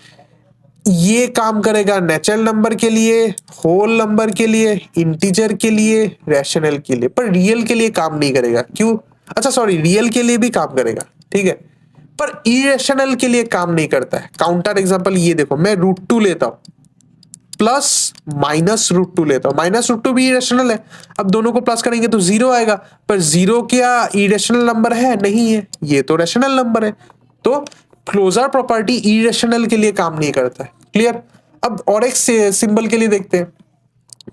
ये काम करेगा नेचुरल नंबर के लिए, होल नंबर के लिए, इंटीजर के लिए, रैशनल के लिए, पर रियल के लिए काम नहीं करेगा। क्यों, अच्छा सॉरी, रियल के लिए भी काम करेगा, ठीक है, पर इरेशनल के लिए काम नहीं करता है। काउंटर एग्जांपल ये देखो, मैं √2 लेता हूं प्लस -√2 लेता हूं, -√2 भी इरेशनल है। अब दोनों को प्लस करेंगे तो 0 आएगा, पर 0 क्या इरेशनल नंबर है, नहीं है, ये तो रैशनल नंबर है। तो क्लोजर प्रॉपर्टी इरेशनल के लिए काम नहीं करता है, क्लियर। अब और एक सिंबल के लिए देखते हैं,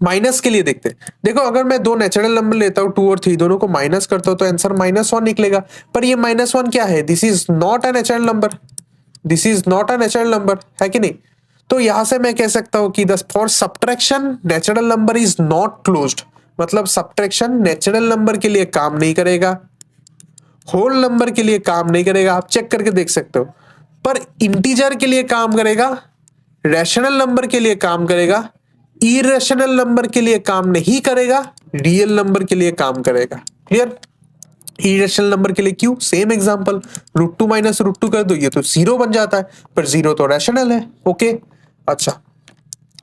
माइनस के लिए देखते हैं। देखो अगर मैं दो नेचुरल नंबर लेता हूँ 2 और 3, दोनों को माइनस करता हूँ तो आंसर -1 निकलेगा। पर ये -1 क्या है? This is not a natural number, this is not a natural number, है कि नहीं? तो यहां से मैं कह सकता हूं कि for subtraction natural number is not closed, मतलब सब्ट्रैक्शन नेचुरल नंबर के लिए काम नहीं करेगा, होल नंबर के लिए काम नहीं करेगा, आप चेक करके देख सकते हो। पर इंटीजर के लिए काम करेगा, रैशनल नंबर के लिए काम करेगा, इरेशनल नंबर के लिए काम नहीं करेगा, रियल नंबर के लिए काम करेगा। क्लियर? इरेशनल नंबर के लिए क्यों? सेम एग्जांपल, √2 माइनस √2 कर दो, ये तो 0 बन जाता है, पर 0 तो रैशनल है। ओके, अच्छा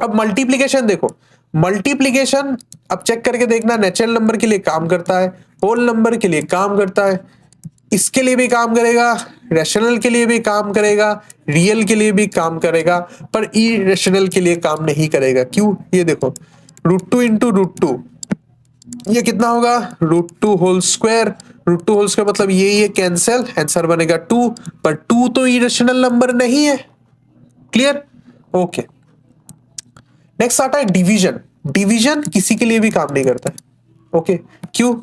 अब मल्टीप्लीकेशन देखो, मल्टीप्लीकेशन अब चेक करके देखना, नेचुरल नंबर के लिए काम करता है, होल नंबर के लिए काम करता है, इसके लिए भी काम करेगा, रैशनल के लिए भी काम करेगा, रियल के लिए भी काम करेगा, पर इरेशनल के लिए काम नहीं करेगा। क्यों? ये देखो, √2 इंटू √2 ये कितना होगा? √2 होल स्क्वायर, √2 होल स्क्वायर मतलब ये कैंसिल, आंसर बनेगा 2, पर 2 तो इरेशनल नंबर नहीं है। क्लियर? ओके, नेक्स्ट आता है डिवीजन। डिवीजन किसी के लिए भी काम नहीं करता है। ओके, क्यों?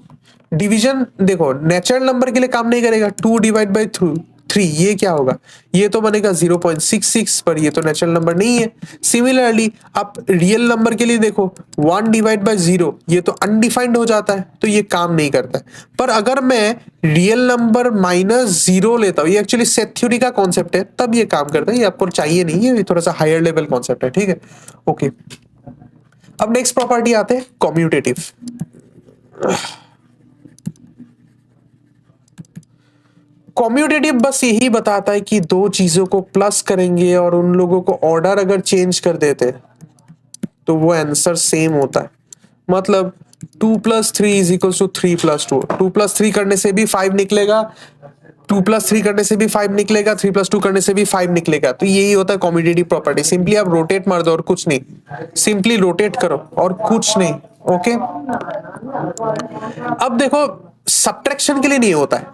डिवीजन देखो नेचुरल नंबर के लिए काम नहीं करेगा, 2 डिवाइड बाई 3 ये क्या होगा? ये तो बनेगा 0.66, पर ये तो नेचुरल नंबर नहीं है। सिमिलरली आप रियल नंबर के लिए देखो, 1 डिवाइड बाई 0 ये तो अनडिफाइंड हो जाता है, तो ये काम नहीं करता है। पर अगर मैं रियल नंबर -0 लेता हूँ, ये एक्चुअली सेट थ्योरी का कॉन्सेप्ट है, तब ये काम करता है, ये आपको चाहिए नहीं है, ये थोड़ा सा हायर लेवल कॉन्सेप्ट है। ठीक है, ओके। अब नेक्स्ट प्रॉपर्टी आते हैं कॉम्यूटेटिव। कॉम्यूटेटिव बस यही बताता है कि दो चीजों को प्लस करेंगे और उन लोगों को ऑर्डर अगर चेंज कर देते तो वो आंसर सेम होता है। मतलब 2 + 3 = 3 + 2, 2 + 3 करने से भी 5 निकलेगा, 2 + 3 करने से भी 5 निकलेगा, 3 + 2 करने से भी 5 निकलेगा। तो यही होता है कॉम्यूटेटिव प्रॉपर्टी। सिंपली आप रोटेट मार दो और कुछ नहीं, सिंपली रोटेट करो और कुछ नहीं। ओके, अब देखो सब्ट्रैक्शन के लिए नहीं होता है,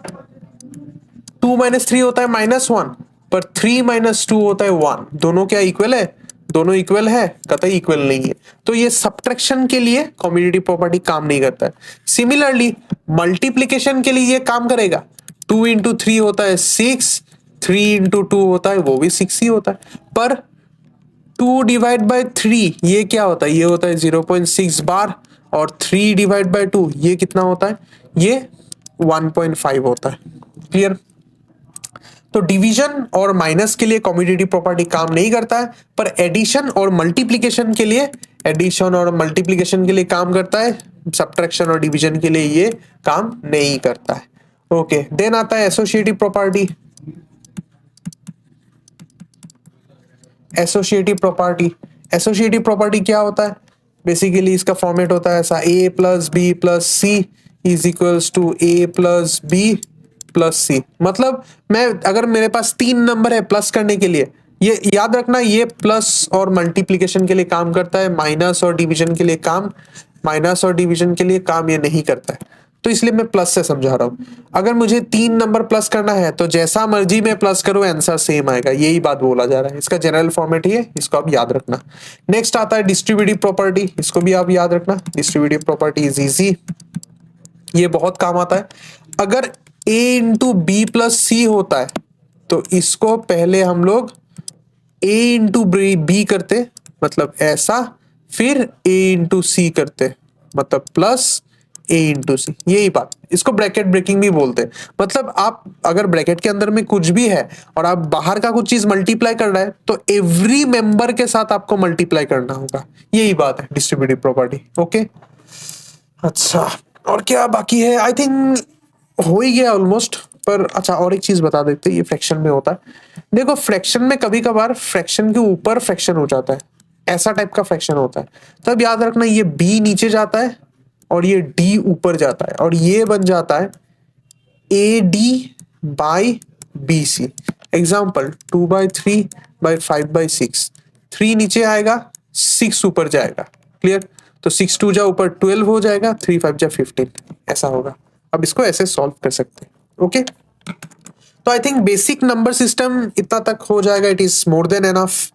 2 - 3 होता है -1, पर 3 - 2 होता है 1। दोनों क्या इक्वल है? दोनों इक्वल है? कतई इक्वल नहीं है। तो ये सब्ट्रैक्शन के लिए कॉम्यूटेटिव प्रॉपर्टी काम नहीं करता है। सिमिलरली मल्टीप्लिकेशन के लिए ये काम करेगा, 2 × 3 होता है 6, 3 × 2 होता है वो भी 6 ही होता है, पर 2 डिवाइड बाई 3 ये क्या होता है? ये होता है 0.6 बार, और 3 डिवाइड बाई 2 ये कितना होता है? ये 1.5 होता है। क्लियर? तो डिवीजन और माइनस के लिए कॉम्यूटेटिव प्रॉपर्टी काम नहीं करता है, पर एडिशन और मल्टीप्लिकेशन के लिए, एडिशन और मल्टीप्लिकेशन के लिए काम करता है, सब्ट्रैक्शन और डिवीजन के लिए ये काम नहीं करता है। ओके, देन आता है associative property. Associative property, associative property क्या होता है? बेसिकली इसका फॉर्मेट होता है ऐसा, a + b + c = a + b + c। मतलब मैं अगर मेरे पास 3 नंबर है प्लस करने के लिए, ये याद रखना, ये प्लस और मल्टीप्लिकेशन के लिए काम करता है, माइनस और डिवीजन के लिए काम, माइनस और डिवीजन के लिए काम ये नहीं करता है। तो इसलिए मैं प्लस से समझा रहा हूं। अगर मुझे 3 नंबर प्लस करना है तो जैसा मर्जी मैं प्लस करूं आंसर सेम आएगा, यही बात बोला जा रहा है। इसका जनरल फॉर्मेट ही है, इसको आप याद रखना। नेक्स्ट आता है डिस्ट्रीब्यूटिव प्रॉपर्टी, इसको भी आप याद रखना। डिस्ट्रीब्यूटिव प्रॉपर्टी इज इजी, ये बहुत काम आता है। अगर a × b + c होता है तो इसको पहले हम लोग a × b करते, मतलब ऐसा, फिर a × c करते, मतलब प्लस a × c, यही बात। इसको ब्रैकेट ब्रेकिंग भी बोलते हैं। मतलब आप अगर ब्रैकेट के अंदर में कुछ भी है और आप बाहर का कुछ चीज मल्टीप्लाई कर रहा है तो एवरी मेंबर के साथ आपको मल्टीप्लाई करना होगा, यही बात है डिस्ट्रीब्यूटिव प्रॉपर्टी। ओके, अच्छा और क्या बाकी है? आई थिंक हो ही गया ऑलमोस्ट। पर अच्छा और एक चीज बता देते हैं, ये फ्रैक्शन में होता है। देखो फ्रैक्शन में कभी कभार फ्रैक्शन के ऊपर फ्रैक्शन हो जाता है, ऐसा टाइप का फ्रैक्शन होता है। तब याद रखना ये b नीचे जाता है और ये d ऊपर जाता है, और ये बन जाता है AD by BC। एग्जाम्पल 2/3/5/6, 3 नीचे आएगा, 6 ऊपर जाएगा। क्लियर? तो 6 2 जा ऊपर 12 हो जाएगा, 3 5 जा 15, ऐसा होगा। अब इसको ऐसे सॉल्व कर सकते हैं। ओके, तो I think basic number system इतना तक हो जाएगा, it is more than enough.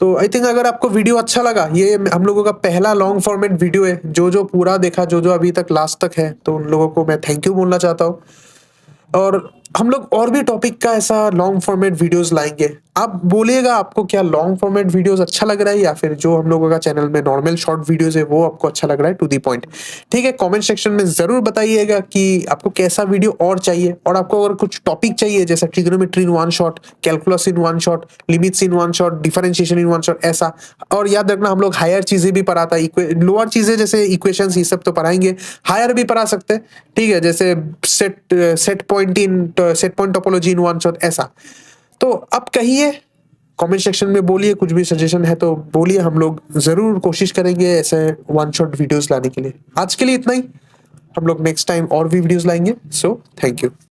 तो आई थिंक अगर आपको वीडियो अच्छा लगा, ये हम लोगों का पहला लॉन्ग फॉर्मेट वीडियो है, जो पूरा देखा, जो अभी तक लास्ट तक है, तो उन लोगों को मैं थैंक यू बोलना चाहता हूँ। और हम लोग और भी टॉपिक का ऐसा लॉन्ग फॉर्मेट वीडियोस लाएंगे। आप बोलिएगा आपको क्या लॉन्ग फॉर्मेट वीडियोस अच्छा लग रहा है, या फिर जो हम लोगों का चैनल में नॉर्मल शॉर्ट वीडियोस है वो आपको अच्छा लग रहा है, टू दी पॉइंट। ठीक है, कमेंट सेक्शन में जरूर बताइएगा कि आपको कैसा वीडियो और चाहिए, और आपको अगर कुछ टॉपिक चाहिए जैसे trigonometry in one shot, calculus in one shot, limits in one shot, differentiation in one shot, ऐसा। और याद रखना हम लोग हायर चीजें भी पढ़ाता है, लोअर चीजें जैसे इक्वेशंस ये सब तो पढ़ाएंगे, हायर भी पढ़ा सकते हैं। ठीक है, जैसे set point topology in one shot, ऐसा। तो आप कहिए, कमेंट सेक्शन में बोलिए, कुछ भी सजेशन है तो बोलिए, हम लोग जरूर कोशिश करेंगे ऐसे वन शॉट वीडियोस लाने के लिए। आज के लिए इतना ही, हम लोग नेक्स्ट टाइम और भी वीडियोस लाएंगे। So thank you.